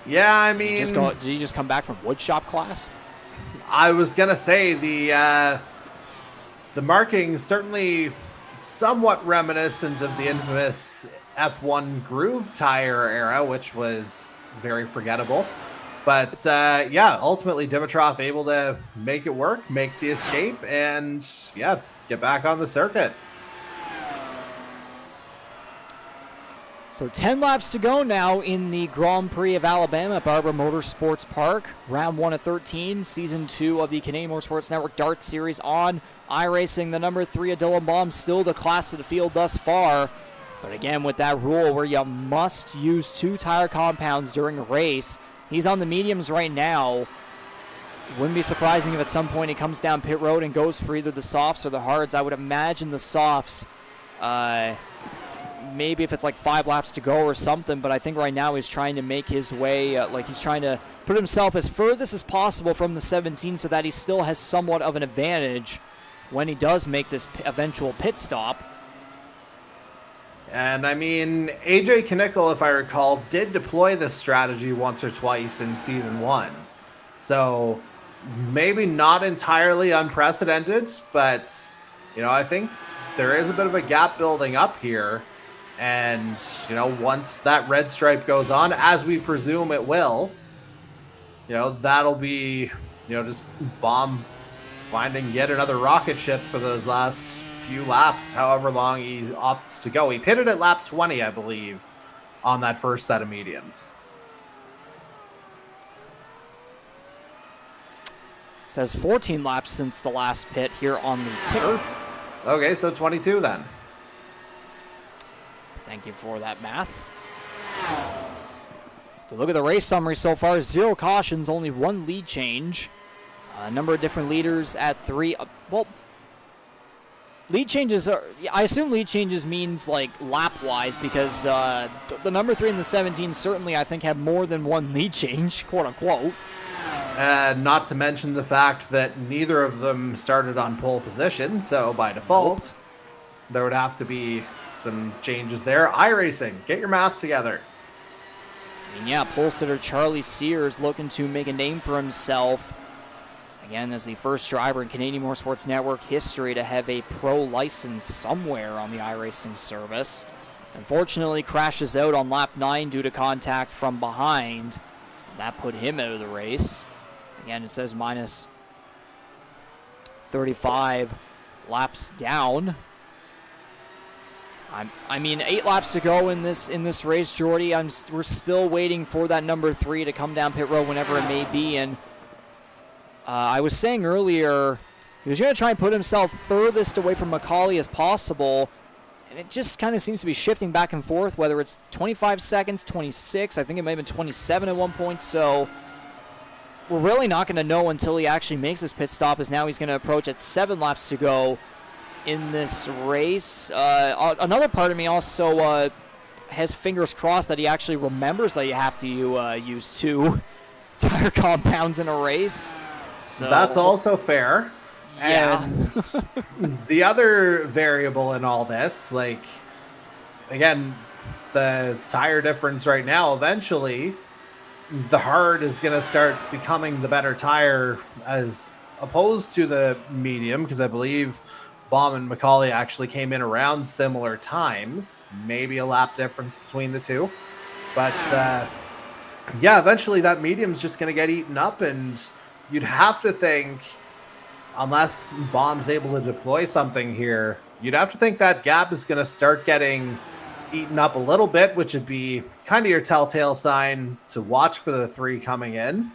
Yeah, I mean... Did he just come back from woodshop class? I was going to say the markings certainly somewhat reminiscent of the infamous F1 groove tire era, which was very forgettable. But yeah, ultimately Dimitrov able to make it work, make the escape, and yeah, get back on the circuit. So 10 laps to go now in the Grand Prix of Alabama at Barber Motorsports Park. Round 1 of 13, Season 2 of the Canadian Motorsports Network DART Series on iRacing. The number 3 of Dylan Baum, still the class of the field thus far. But again, with that rule where you must use 2 tire compounds during a race, he's on the mediums right now. It wouldn't be surprising if at some point he comes down pit road and goes for either the softs or the hards. I would imagine the softs, maybe if it's like 5 laps to go or something, but I think right now he's trying to make his way, he's trying to put himself as furthest as possible from the 17 so that he still has somewhat of an advantage when he does make this eventual pit stop. And I mean, AJ Knickle, if I recall, did deploy this strategy once or twice in Season 1. So maybe not entirely unprecedented, but, you know, I think there is a bit of a gap building up here. And, you know, once that red stripe goes on, as we presume it will, you know, that'll be, you know, just Baum finding yet another rocket ship for those last few laps, however long he opts to go. He pitted at lap 20, I believe, on that first set of mediums. It says 14 laps since the last pit here on the ticker. Okay, so 22 then. Thank you for that math. If you look at the race summary so far, 0 cautions, only 1 lead change. A number of different leaders at 3. Lead changes are, I assume lead changes means like lap-wise, because the number 3 and the 17 certainly, I think, have more than 1 lead change, quote-unquote. Not to mention the fact that neither of them started on pole position, so by default, there would have to be some changes there. iRacing, get your math together. I mean, yeah, pole sitter Charlie Sears looking to make a name for himself. Again, as the first driver in Canadian Motorsports Network history to have a pro license somewhere on the iRacing service. Unfortunately, crashes out on lap 9 due to contact from behind. That put him out of the race. Again, it says minus 35 laps down. I mean, 8 laps to go in this race, Jordy. We're still waiting for that number 3 to come down pit road whenever it may be. And I was saying earlier, he was going to try and put himself furthest away from Macaulay as possible. And it just kind of seems to be shifting back and forth, whether it's 25 seconds, 26, I think it might have been 27 at one point. So we're really not going to know until he actually makes his pit stop, as now he's going to approach at 7 laps to go in this race. Another part of me also has fingers crossed that he actually remembers that you have to use 2 tire compounds in a race. So that's also fair. Yeah. And the other variable in all this, like, again, the tire difference right now, eventually the hard is going to start becoming the better tire as opposed to the medium, because I believe Baum and Macaulay actually came in around similar times, maybe a lap difference between the two. But yeah, eventually that medium's just going to get eaten up, and you'd have to think, unless Baum's able to deploy something here, you'd have to think that gap is going to start getting eaten up a little bit, which would be kind of your telltale sign to watch for the 3 coming in.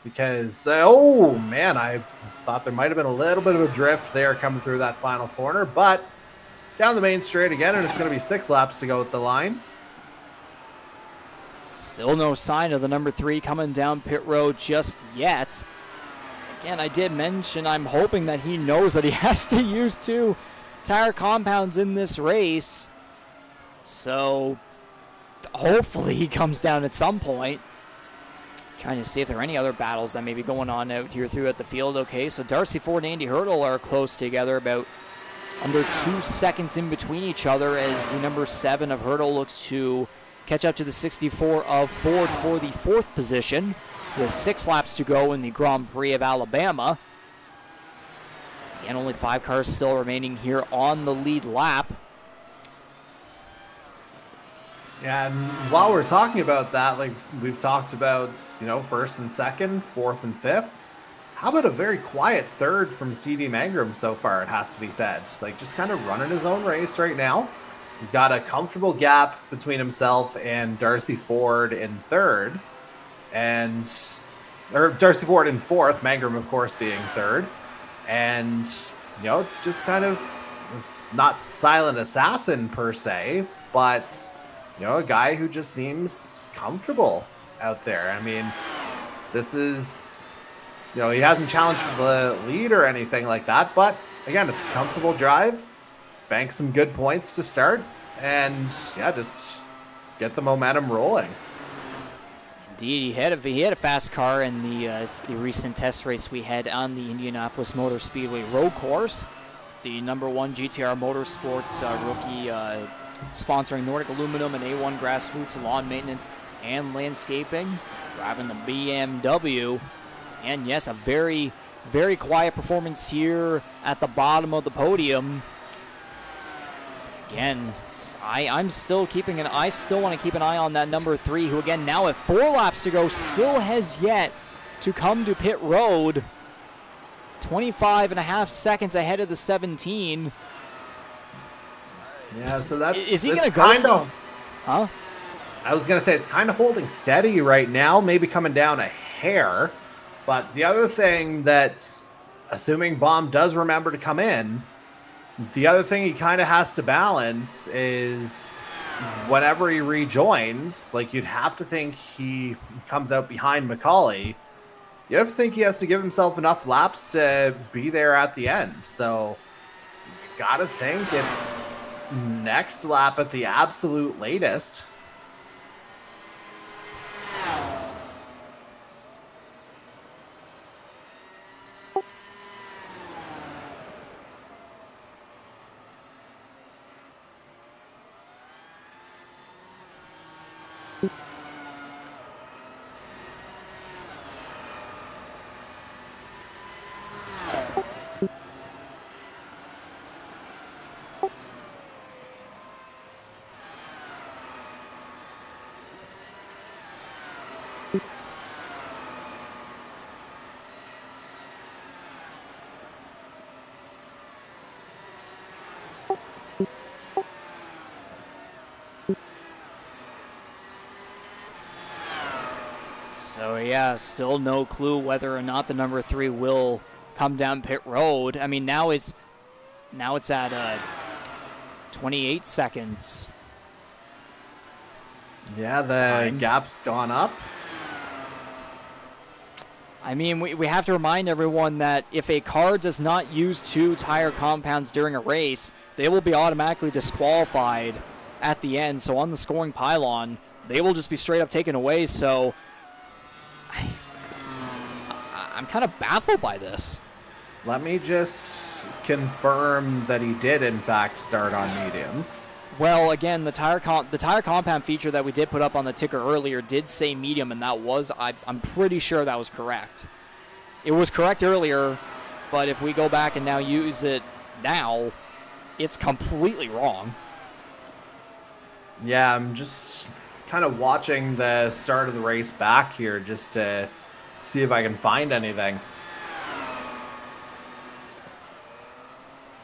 Because, oh man, I thought there might have been a little bit of a drift there coming through that final corner, but down the main straight again, and it's going to be 6 laps to go at the line. Still no sign of the number 3 coming down pit road just yet. Again, I did mention I'm hoping that he knows that he has to use 2 tire compounds in this race. So hopefully he comes down at some point. Trying to see if there are any other battles that may be going on out here throughout the field. Okay, so Darcy Ford and Andy Hurdle are close together, about under 2 seconds in between each other, as the number 7 of Hurdle looks to catch up to the 64 of Ford for the 4th position, with 6 laps to go in the Grand Prix of Alabama. And only 5 cars still remaining here on the lead lap. Yeah, and while we're talking about that, like we've talked about, you know, 1st and 2nd, 4th and 5th. How about a very quiet 3rd from CD Mangrum so far, it has to be said. Like, just kind of running his own race right now. He's got a comfortable gap between himself and Darcy Ford in 3rd. Or Darcy Ford in 4th, Mangrum, of course, being 3rd. And, you know, it's just kind of not silent assassin per se, but, you know, a guy who just seems comfortable out there. I mean, this is, you know, he hasn't challenged for the lead or anything like that, but again, it's a comfortable drive, bank some good points to start, and yeah, just get the momentum rolling. Indeed, he had a fast car in the recent test race we had on the Indianapolis Motor Speedway road course. The number 1 GTR Motorsports rookie sponsoring Nordic Aluminum and A1 Grassroots Lawn Maintenance and Landscaping, driving the BMW. And yes, a very, very quiet performance here at the bottom of the podium. Again, I still want to keep an eye on that number 3, who again, now at 4 laps to go, still has yet to come to pit road. 25.5 seconds ahead of the 17. Yeah, so that's... Is he going to go Huh? I was going to say, it's kind of holding steady right now, maybe coming down a hair. But the other thing that's, assuming Baum does remember to come in, the other thing he kind of has to balance is whenever he rejoins, like, you'd have to think he comes out behind Macaulay. You have to think he has to give himself enough laps to be there at the end. So you got to think it's next lap at the absolute latest. So yeah, still no clue whether or not the number 3 will come down pit road. I mean, now it's at 28 seconds. Yeah, the gap's gone up. I mean, we have to remind everyone that if a car does not use 2 tire compounds during a race, they will be automatically disqualified at the end. So on the scoring pylon, they will just be straight up taken away. So I'm kind of baffled by this. Let me just confirm that he did, in fact, start on mediums. Well, again, the tire compound feature that we did put up on the ticker earlier did say medium, and that was, I'm pretty sure that was correct. It was correct earlier, but if we go back and now use it now, it's completely wrong. Yeah, I'm just kind of watching the start of the race back here just to see if I can find anything.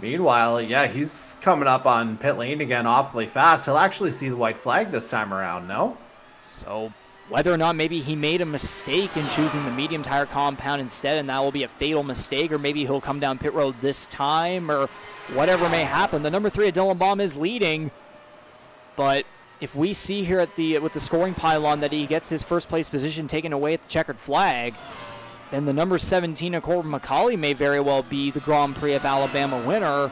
Meanwhile, yeah, he's coming up on pit lane again awfully fast. He'll actually see the white flag this time around, no? So whether or not maybe he made a mistake in choosing the medium tire compound instead, and that will be a fatal mistake, or maybe he'll come down pit road this time, or whatever may happen. The number 3 at Dylan Baum is leading, but if we see here at with the scoring pylon that he gets his first place position taken away at the checkered flag, then the number 17 of Corbin McCauley may very well be the Grand Prix of Alabama winner.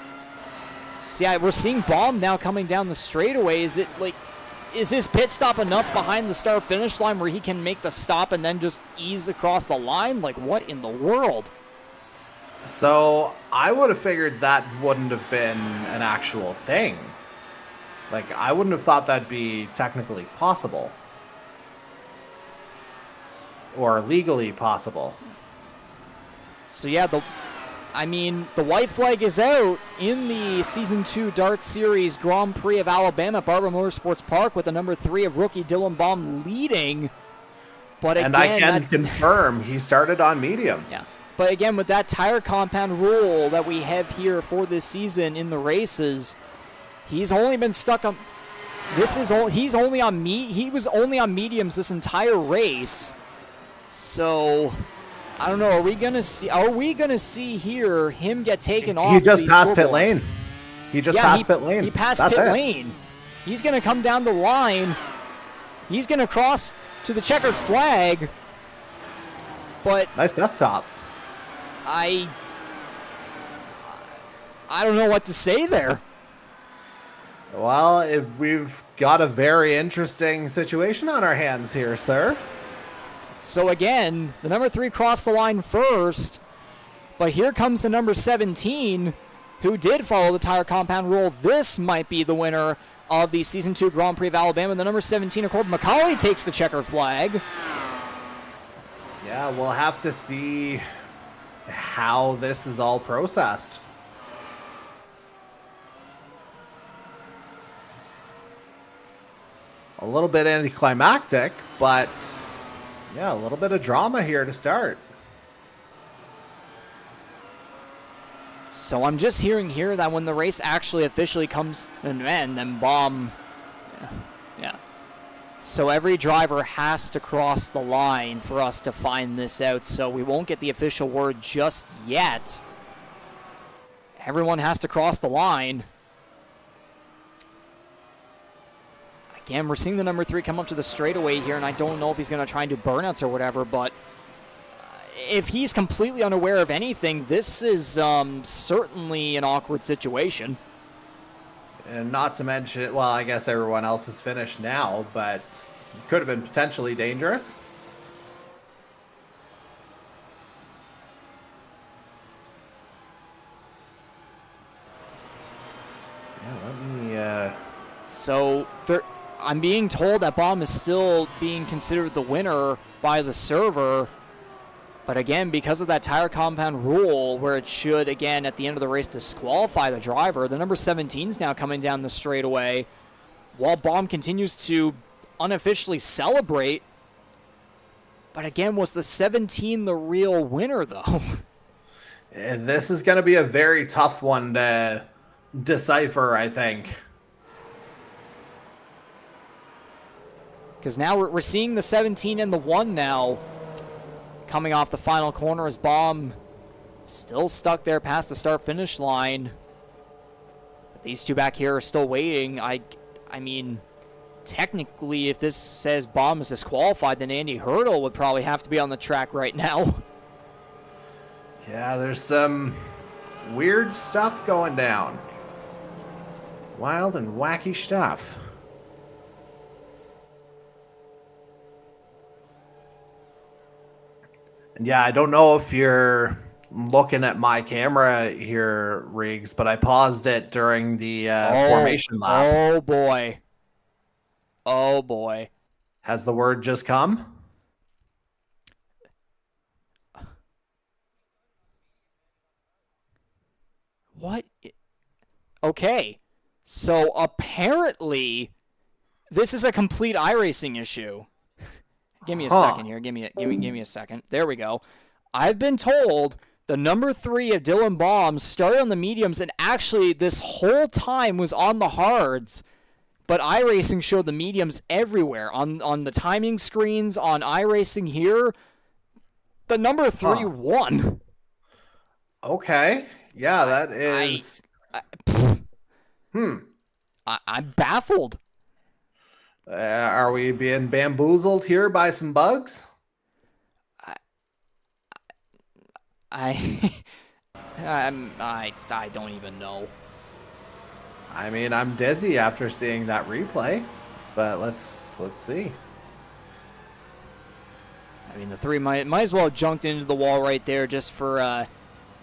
See, we're seeing Baum now coming down the straightaway. Is his pit stop enough behind the start finish line where he can make the stop and then just ease across the line? Like, what in the world? So I would have figured that wouldn't have been an actual thing. Like, I wouldn't have thought that'd be technically possible. Or legally possible. So yeah, the white flag is out in the Season 2 Dart Series Grand Prix of Alabama at Barber Motorsports Park with the number 3 of rookie Dylan Baum leading. But again, and I can confirm he started on medium. Yeah. But again, with that tire compound rule that we have here for this season in the races, he's only been stuck on he was only on mediums this entire race. So I don't know. Are we gonna see here him get taken off? He just passed pit lane. He passed pit lane. He passed pit lane. He's gonna come down the line. He's gonna cross to the checkered flag. But nice desktop. I don't know what to say there. Well, we've got a very interesting situation on our hands here, sir. So again, the number 3 crossed the line first, but here comes the number 17, who did follow the tire compound rule. This might be the winner of the Season 2 Grand Prix of Alabama. The number 17, of course, McCauley takes the checkered flag. Yeah, we'll have to see how this is all processed. A little bit anticlimactic, but yeah, a little bit of drama here to start. So I'm just hearing here that when the race actually officially comes to an end, then Baum, yeah. So every driver has to cross the line for us to find this out. So we won't get the official word just yet. Everyone has to cross the line. Again, we're seeing the number 3 come up to the straightaway here, and I don't know if he's going to try and do burnouts or whatever, but if he's completely unaware of anything, this is certainly an awkward situation. And not to mention, well, I guess everyone else is finished now, but it could have been potentially dangerous. Yeah, let me... So I'm being told that Baum is still being considered the winner by the server. But again, because of that tire compound rule where it should, again, at the end of the race disqualify the driver, the number 17 is now coming down the straightaway while Baum continues to unofficially celebrate. But again, was the 17 the real winner, though? And this is going to be a very tough one to decipher, I think. Because now we're seeing the 17 and the 1 now coming off the final corner as Baum still stuck there past the start-finish line. But these two back here are still waiting. I mean, technically, if this says Baum is disqualified, then Andy Hurdle would probably have to be on the track right now. Yeah, there's some weird stuff going down. Wild and wacky stuff. And yeah, I don't know if you're looking at my camera here, Riggs, but I paused it during the formation lap. Oh, boy. Oh, boy. Has the word just come? What? Okay. So apparently, this is a complete iRacing issue. Give me a second here. Give me a second. There we go. I've been told the number 3 of Dylan Baum started on the mediums and actually this whole time was on the hards. But iRacing showed the mediums everywhere on the timing screens on iRacing here. The number 3 won. Okay. Yeah, that is. I'm baffled. Are we being bamboozled here by some bugs? I don't even know. I mean, I'm dizzy after seeing that replay, but let's see. I mean, the 3 might as well have junked into the wall right there just for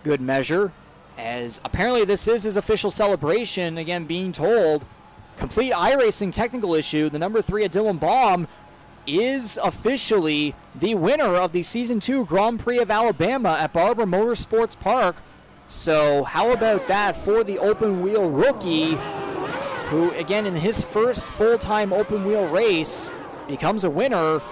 good measure, as apparently this is his official celebration. Again, being told, complete iRacing technical issue. The number 3 of Dylan Baum is officially the winner of the Season 2 Grand Prix of Alabama at Barber Motorsports Park. So how about that for the open wheel rookie, who, again, in his first full-time open wheel race, becomes a winner.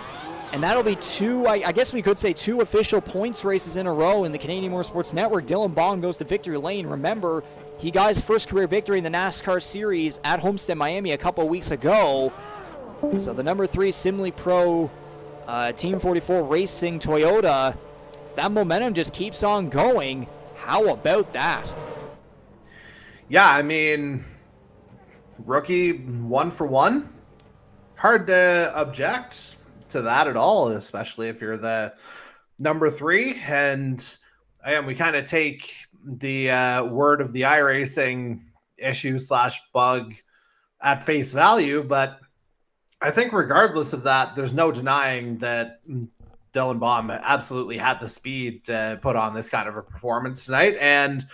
And that'll be 2, I guess we could say 2 official points races in a row in the Canadian Motorsports Network. Dylan Baum goes to victory lane. Remember, he got his first career victory in the NASCAR Series at Homestead, Miami a couple weeks ago. So the number 3 Simley Pro Team 44 Racing Toyota, that momentum just keeps on going. How about that? Yeah, I mean, rookie 1 for 1. Hard to object to that at all, especially if you're the number 3. And again, we kind of take the word of the iRacing issue / bug at face value, but I think regardless of that, there's no denying that Dylan Baum absolutely had the speed to put on this kind of a performance tonight, and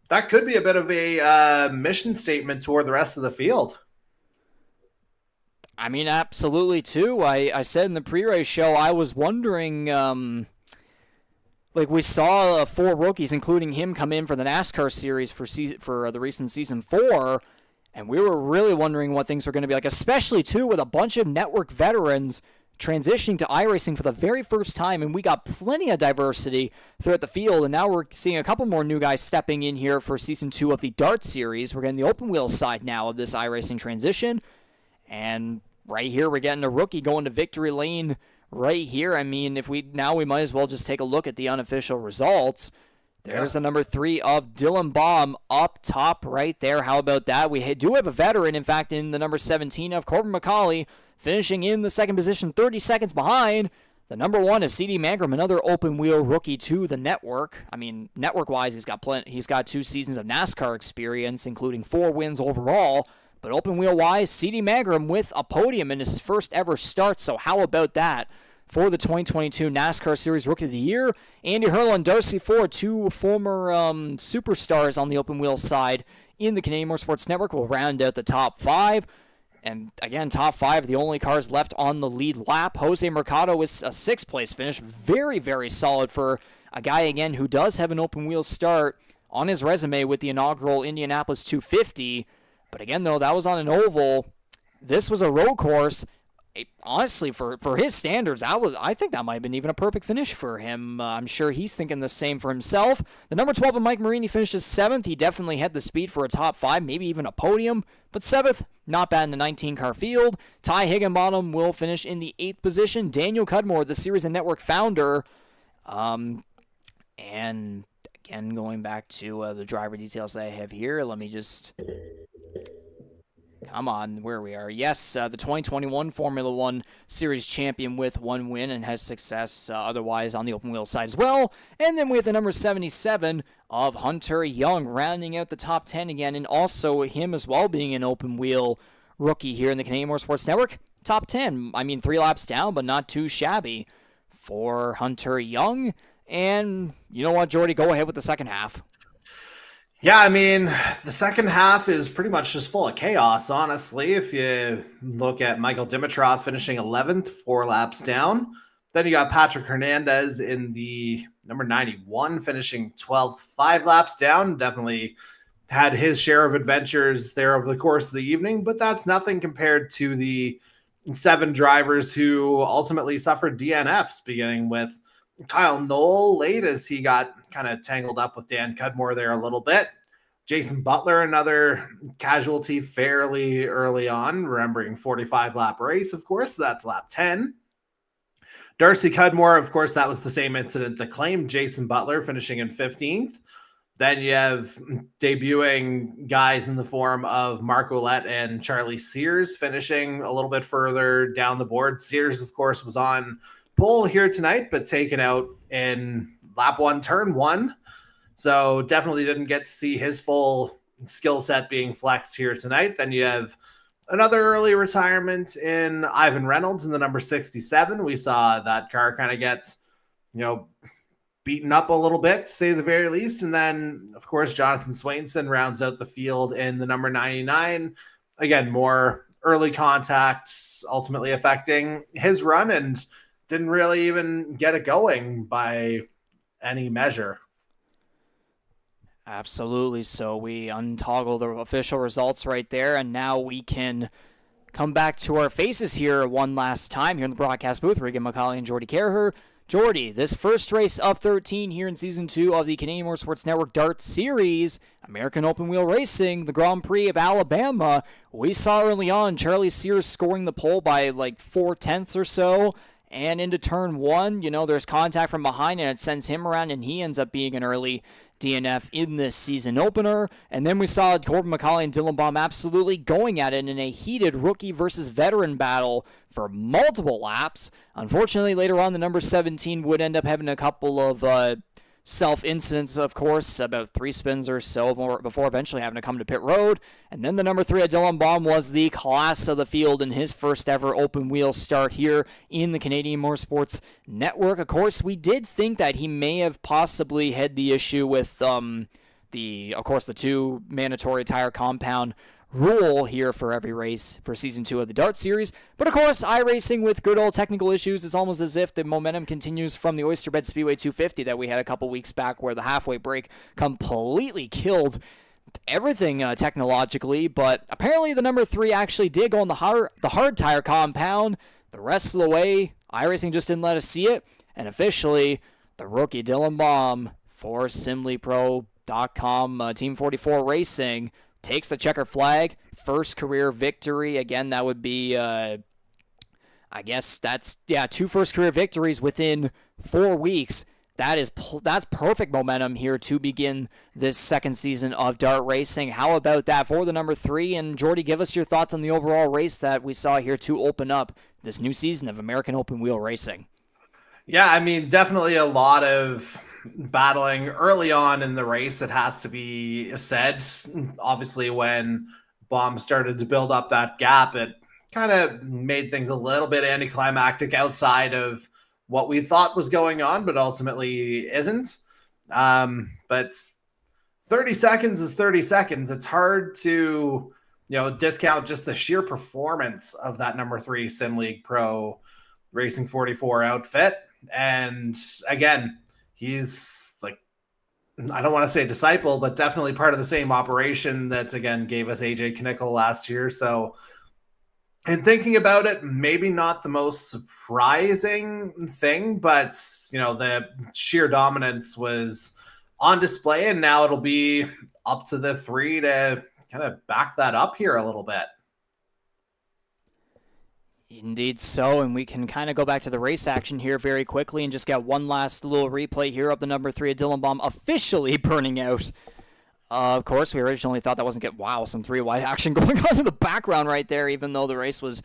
that could be a bit of a mission statement toward the rest of the field. I mean, absolutely, too. I said in the pre-race show, I was wondering, like, we saw 4 rookies, including him, come in for the NASCAR Series for the recent Season 4, and we were really wondering what things were going to be like, especially, too, with a bunch of network veterans transitioning to iRacing for the very first time, and we got plenty of diversity throughout the field, and now we're seeing a couple more new guys stepping in here for Season 2 of the DART Series. We're getting the open wheel side now of this iRacing transition, and right here we're getting a rookie going to victory lane right here. I mean, we might as well just take a look at the unofficial results. There's the number 3 of Dylan Baum up top right there. How about that? We do have a veteran, in fact, in the number 17 of Corbin McCauley, finishing in the second position, 30 seconds behind. The number 1 is CD Mangrum, another open wheel rookie to the network. I mean, network-wise, he's got 2 seasons of NASCAR experience, including 4 wins overall. But open wheel-wise, CD Mangrum with a podium in his first ever start. So how about that for the 2022 NASCAR Series Rookie of the Year? Andy Hurdle and Darcy Ford, 2 former superstars on the open wheel side in the Canadian Motorsports Network, will round out the top 5. And again, top 5, the only cars left on the lead lap. Jose Mercado with a 6th place finish. Very, very solid for a guy, again, who does have an open wheel start on his resume with the inaugural Indianapolis 250. But again, though, that was on an oval. This was a road course. honestly, for his standards, I think that might have been even a perfect finish for him. I'm sure he's thinking the same for himself. The number 12 of Mike Marini finishes 7th. He definitely had the speed for a top 5, maybe even a podium. But 7th, not bad in the 19-car field. Ty Higginbottom will finish in the 8th position. Daniel Cudmore, the Series and Network founder. And again, going back to the driver details that I have here, let me just... Come on, where we are. Yes, the 2021 Formula One Series champion with 1 win and has success otherwise on the open wheel side as well. And then we have the number 77 of Hunter Young rounding out the top 10 again, and also him as well being an open wheel rookie here in the Canadian Motorsports Network. Top 10, I mean 3 laps down, but not too shabby for Hunter Young. And you know what, Jordy, go ahead with the second half. Yeah, I mean, the second half is pretty much just full of chaos, honestly. If you look at Michael Dimitrov finishing 11th, 4 laps down. Then you got Patrick Hernandez in the number 91 finishing 12th, 5 laps down. Definitely had his share of adventures there over the course of the evening, but that's nothing compared to the 7 drivers who ultimately suffered DNFs, beginning with Kyle Knoll late as he got kind of tangled up with Dan Cudmore there a little bit. Jason Butler, another casualty fairly early on, remembering 45-lap race, of course. That's lap 10. Darcy Cudmore, of course, that was the same incident that claimed Jason Butler finishing in 15th. Then you have debuting guys in the form of Mark Ouellette and Charlie Sears finishing a little bit further down the board. Sears, of course, was on pole here tonight, but taken out in lap 1, turn 1. So definitely didn't get to see his full skill set being flexed here tonight. Then you have another early retirement in Ivan Reynolds in the number 67. We saw that car kind of get, beaten up a little bit, to say the very least. And then, of course, Jonathan Swainson rounds out the field in the number 99. Again, more early contacts ultimately affecting his run, and didn't really even get it going by any measure. Absolutely. So we untoggle the official results right there, and now we can come back to our faces here one last time here in the broadcast booth. Regan McCauley and Jordy Carher. Jordy, this first race of 13 here in Season 2 of the Canadian Motorsports Network DART Series, American Open Wheel Racing, the Grand Prix of Alabama. We saw early on Charlie Sears scoring the pole by like 4/10 or so. And into turn 1, there's contact from behind, and it sends him around, and he ends up being an early DNF in this season opener. And then we saw Corbin McCauley and Dylan Baum absolutely going at it in a heated rookie versus veteran battle for multiple laps. Unfortunately, later on, the number 17 would end up having a couple of self-incidents, of course, about 3 spins or so before eventually having to come to pit road. And then the number 3 at Dylan Baum was the class of the field in his first ever open wheel start here in the Canadian Motorsports Network. Of course, we did think that he may have possibly had the issue with the 2 mandatory tire compound rule here for every race for Season 2 of the DART Series. But of course, iRacing with good old technical issues, it's almost as if the momentum continues from the Oysterbed Speedway 250 that we had a couple weeks back, where the halfway break completely killed everything technologically. But apparently the number 3 actually did go on the hard tire compound. The rest of the way, iRacing just didn't let us see it. And officially, the rookie Dylan Baum for SimlyPro.com Team 44 Racing takes the checker flag, first career victory. Again, that would be, 2 first career victories within 4 weeks. That's perfect momentum here to begin this second season of DART racing. How about that for the number 3? And Jordy, give us your thoughts on the overall race that we saw here to open up this new season of American Open Wheel Racing. Yeah, I mean, definitely a lot of battling early on in the race, it has to be said. Obviously, when Baum started to build up that gap, it kind of made things a little bit anticlimactic outside of what we thought was going on, but ultimately isn't. But 30 seconds is 30 seconds. It's hard to, discount just the sheer performance of that number 3 Sim League Pro Racing 44 outfit. And again, he's like, I don't want to say disciple, but definitely part of the same operation that's, again, gave us AJ Knickle last year. So And thinking about it, maybe not the most surprising thing, but the sheer dominance was on display, and now it'll be up to the three to kind of back that up here a little bit. Indeed so, and we can kind of go back to the race action here very quickly and just get one last little replay here of the number 3 of Dylan Baum officially burning out. Of course, we originally thought that wasn't some 3-wide action going on in the background right there, even though the race was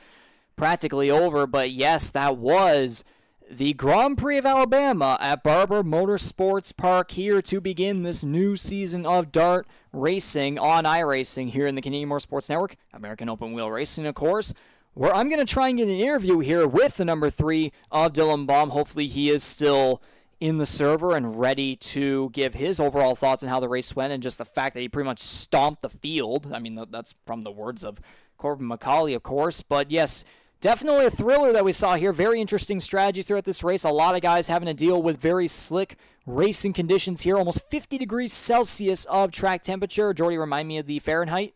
practically over. But yes, that was the Grand Prix of Alabama at Barber Motorsports Park here to begin this new season of dart racing on iRacing here in the Canadian Motorsports Network, American Open Wheel Racing, of course, where I'm going to try and get an interview here with the number 3 of Dylan Baum. Hopefully he is still in the server and ready to give his overall thoughts on how the race went and just the fact that he pretty much stomped the field. I mean, that's from the words of Corbin McCauley, of course. But yes, definitely a thriller that we saw here. Very interesting strategies throughout this race. A lot of guys having to deal with very slick racing conditions here. Almost 50 degrees Celsius of track temperature. Jordy, remind me of the Fahrenheit.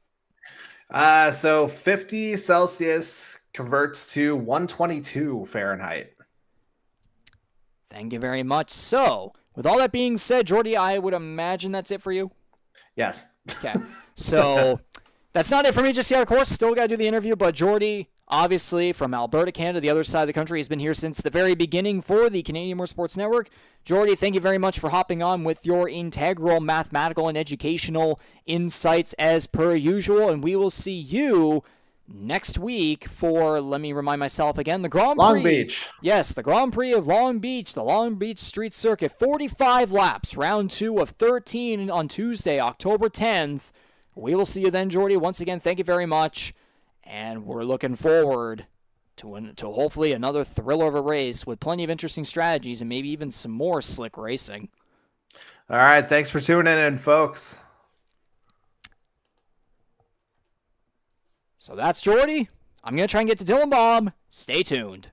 So 50 Celsius converts to 122 Fahrenheit. Thank you very much. So, with all that being said, Jordy, I would imagine that's it for you? Yes. Okay. So, that's not it for me just yet, of course. Still got to do the interview, but Jordy, obviously, from Alberta, Canada, the other side of the country, has been here since the very beginning for the Canadian Motorsports Network. Jordy, thank you very much for hopping on with your integral mathematical and educational insights as per usual, and we will see you next week for, let me remind myself again, the Grand Prix. Long Beach. Yes, the Grand Prix of Long Beach, the Long Beach Street Circuit. 45 laps, round 2 of 13 on Tuesday, October 10th. We will see you then, Jordy. Once again, thank you very much. And we're looking forward to hopefully another thriller of a race with plenty of interesting strategies and maybe even some more slick racing. All right, thanks for tuning in, folks. So that's Jordy. I'm going to try and get to Dylan Baum. Stay tuned.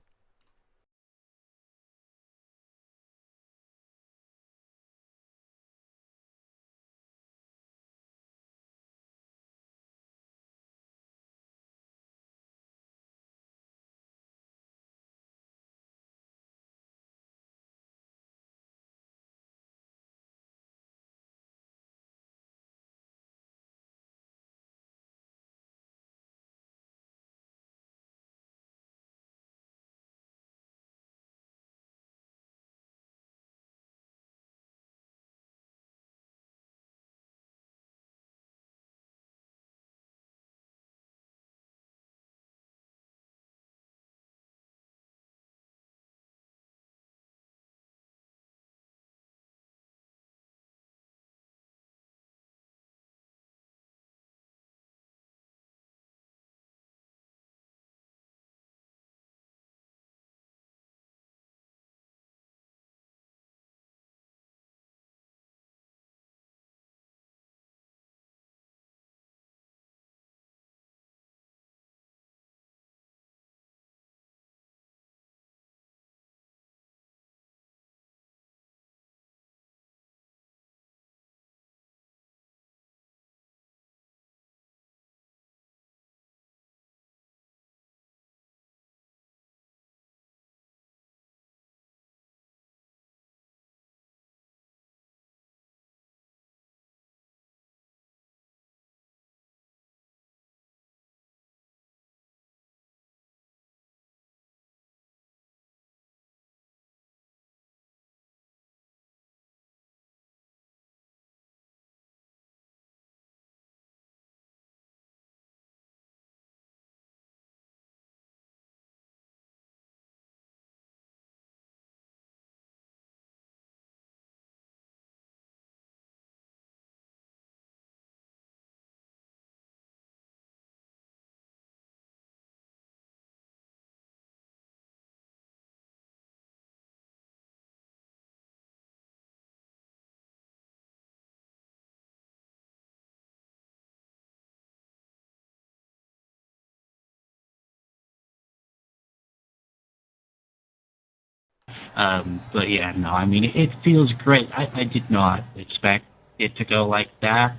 But yeah, no, I mean, it feels great. I did not expect it to go like that.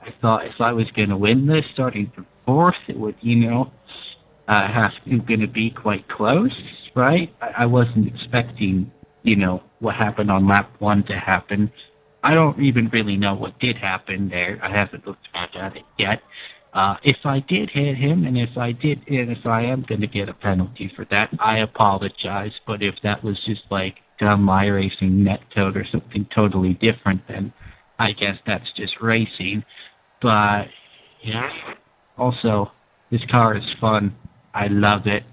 I thought if I was going to win this, starting from fourth, it would, going to be quite close, right? I wasn't expecting, what happened on lap 1 to happen. I don't even really know what did happen there. I haven't looked back at it yet. If I did hit him, and if I am going to get a penalty for that, I apologize. But if that was just like dumb iRacing net code or something totally different, then I guess that's just racing. But yeah, also this car is fun. I love it.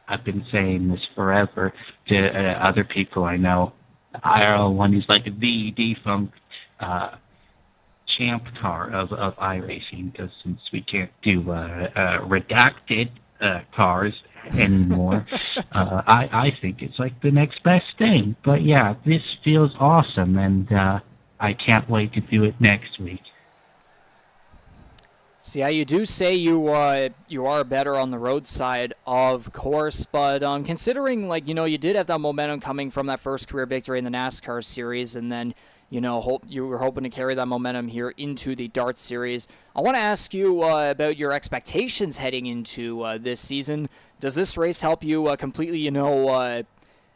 I've been saying this forever to other people I know. The IRL1 is like the defunct champ car of iRacing, because since we can't do redacted cars anymore, I think it's like the next best thing. But yeah, this feels awesome, and I can't wait to do it next week. See, you do say you are better on the road side, of course, but considering, like, you did have that momentum coming from that first career victory in the NASCAR series, and then, you were hoping to carry that momentum here into the DART series. I want to ask you about your expectations heading into this season. Does this race help you completely,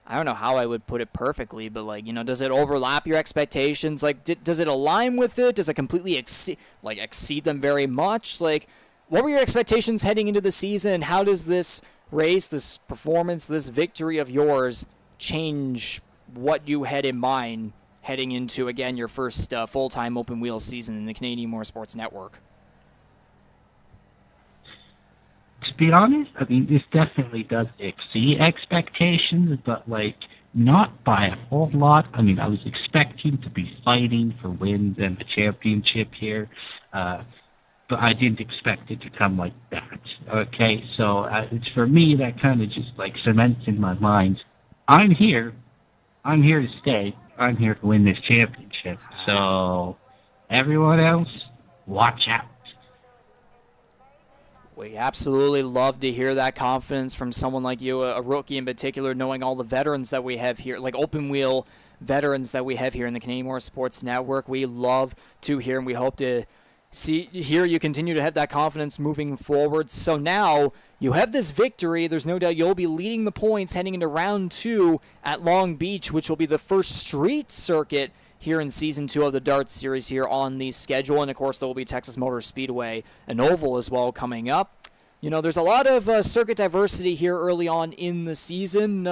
I don't know how I would put it perfectly, but, like, does it overlap your expectations? Like, does it align with it? Does it completely exceed them very much? Like, what were your expectations heading into the season? How does this race, this performance, this victory of yours change what you had in mind heading into, again, your first full-time open wheel season in the Canadian Motorsports Network? To be honest, I mean, this definitely does exceed expectations, but, like, not by a whole lot. I mean, I was expecting to be fighting for wins and the championship here, but I didn't expect it to come like that, okay? So it's, for me, that kind of just, like, cements in my mind, I'm here to stay, I'm here to win this championship, so everyone else, watch out. We absolutely love to hear that confidence from someone like you, a rookie in particular, knowing all the veterans that we have here, like open wheel veterans that we have here in the Canadian Motorsports Network. We love to hear, and we hope to hear you continue to have that confidence moving forward. So now you have this victory. There's no doubt you'll be leading the points heading into round 2 at Long Beach, which will be the first street circuit here in Season 2 of the DART Series here on the schedule. And, of course, there will be Texas Motor Speedway, an oval as well, coming up. There's a lot of circuit diversity here early on in the season.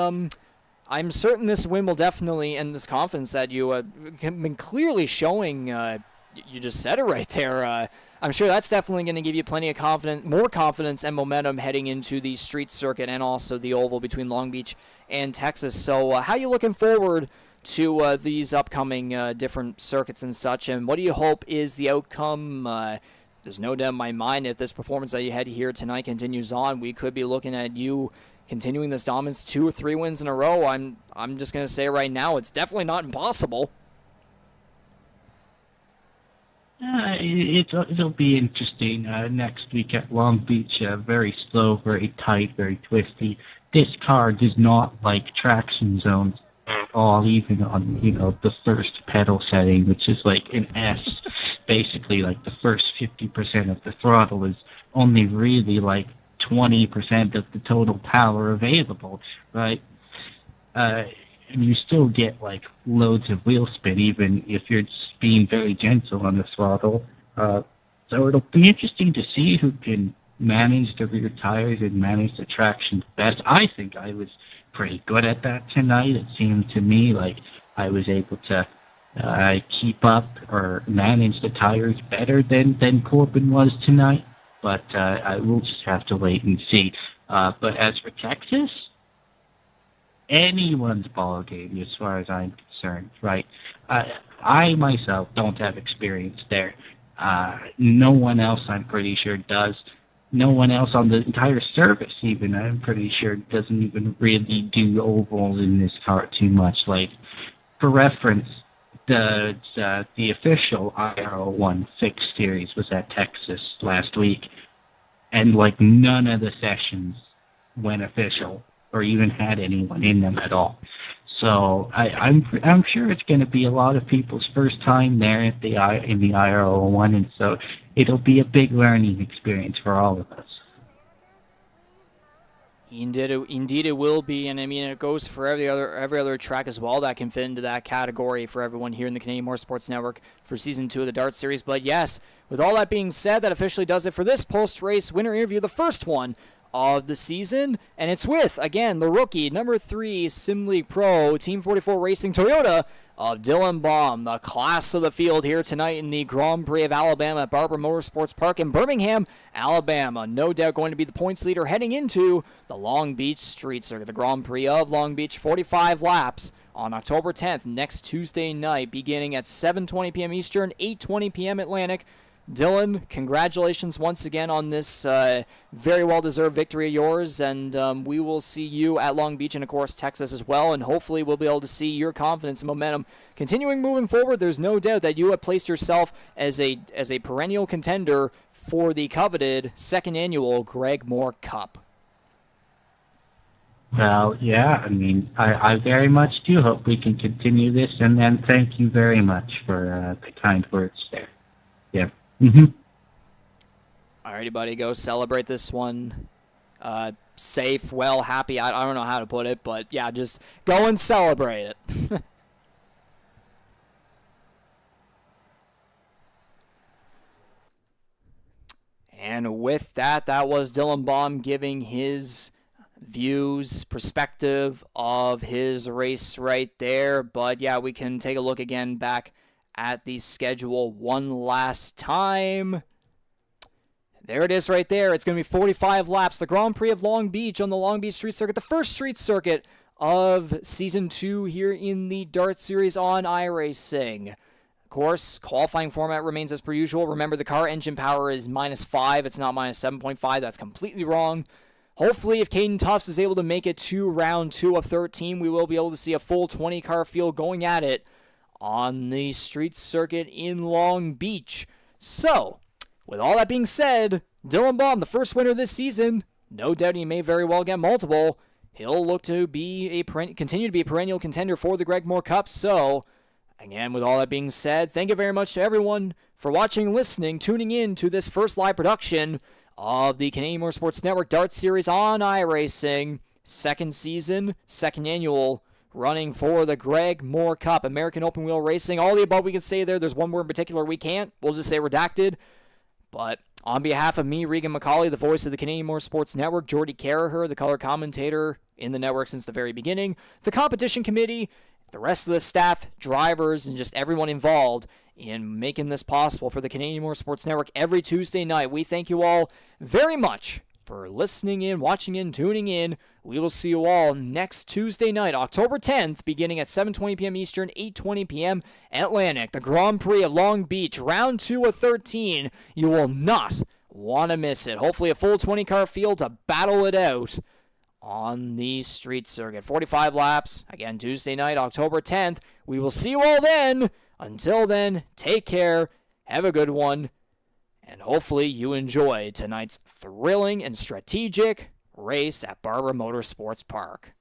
I'm certain this win will definitely, and this confidence that you have been clearly showing, you just said it right there, I'm sure that's definitely going to give you plenty of confidence, more confidence and momentum heading into the street circuit and also the oval between Long Beach and Texas. So how are you looking forward to these upcoming different circuits and such, and what do you hope is the outcome? There's no doubt in my mind, if this performance that you had here tonight continues on, we could be looking at you continuing this dominance 2 or 3 wins in a row. I'm just going to say right now, it's definitely not impossible. It'll be interesting next week at Long Beach. Very slow, very tight, very twisty. This car does not like traction zones at all, even on the first pedal setting, which is like an S. Basically, like the first 50% of the throttle is only really like 20% of the total power available, right? And you still get like loads of wheel spin, even if you're just being very gentle on the throttle. So it'll be interesting to see who can manage the rear tires and manage the traction best. I think I was pretty good at that tonight. It seemed to me like I was able to keep up or manage the tires better than Corbin was tonight. But I will just have to wait and see. But as for Texas, anyone's ball game as far as I'm concerned, right? I myself don't have experience there. No one else, I'm pretty sure, does. No one else on the entire service, even, I'm pretty sure, doesn't even really do ovals in this car too much. Like, for reference, the official IRL1 fixed series was at Texas last week, and like none of the sessions went official or even had anyone in them at all. So I'm sure it's going to be a lot of people's first time there in the IRL1, and so it'll be a big learning experience for all of us. Indeed it will be, and I mean it goes for every other track as well that can fit into that category for everyone here in the Canadian Motorsports Network for Season 2 of the Dart Series. But yes, with all that being said, that officially does it for this post-race winner interview, the first one of the season, and it's with, again, the rookie, number 3 Sim League Pro, Team 44 Racing Toyota of Dylan Baum, the class of the field here tonight in the Grand Prix of Alabama at Barber Motorsports Park in Birmingham, Alabama. No doubt going to be the points leader heading into the Long Beach Street Circuit, the Grand Prix of Long Beach, 45 laps on October 10th, next Tuesday night, beginning at 7:20 p.m. Eastern, 8:20 p.m. Atlantic. Dylan, congratulations once again on this very well-deserved victory of yours, and we will see you at Long Beach and, of course, Texas as well, and hopefully we'll be able to see your confidence and momentum continuing moving forward. There's no doubt that you have placed yourself as a perennial contender for the coveted second annual Greg Moore Cup. Well, yeah, I mean, I very much do hope we can continue this, and then thank you very much for the kind words there. Yeah. Alrighty, buddy, go celebrate this one. Safe, well, happy. I don't know how to put it, but yeah, just go and celebrate it. And with that, that was Dylan Baum giving his views, perspective of his race right there. But yeah, we can take a look again back at the schedule one last time. There it is right there. It's going to be 45 laps. The Grand Prix of Long Beach on the Long Beach Street Circuit, the first street circuit of Season 2 here in the Dart Series on iRacing. Of course, qualifying format remains as per usual. Remember, the car engine power is -5. It's not -7.5. That's completely wrong. Hopefully, if Caden Tufts is able to make it to round 2 of 13, we will be able to see a full 20-car field going at it on the street circuit in Long Beach. So, with all that being said, Dylan Baum, the first winner this season, no doubt he may very well get multiple. He'll look to be continue to be a perennial contender for the Greg Moore Cup. So, again, with all that being said, thank you very much to everyone for watching, listening, tuning in to this first live production of the Canadian Motorsports Network Dart Series on iRacing, second season, second annual, running for the Greg Moore Cup, American Open Wheel Racing. All the above we can say there. There's one word in particular we can't. We'll just say redacted. But on behalf of me, Regan McCauley, the voice of the Canadian Motorsports Network, Jordy Carraher, the color commentator in the network since the very beginning, the competition committee, the rest of the staff, drivers, and just everyone involved in making this possible for the Canadian Motorsports Network every Tuesday night. We thank you all very much for listening in, watching in, tuning in. We will see you all next Tuesday night, October 10th, beginning at 7:20 p.m. Eastern, 8:20 p.m. Atlantic. The Grand Prix of Long Beach, round 2 of 13. You will not want to miss it. Hopefully a full 20-car field to battle it out on the street circuit. 45 laps, again, Tuesday night, October 10th. We will see you all then. Until then, take care, have a good one, and hopefully you enjoy tonight's thrilling and strategic race at Barber Motorsports Park.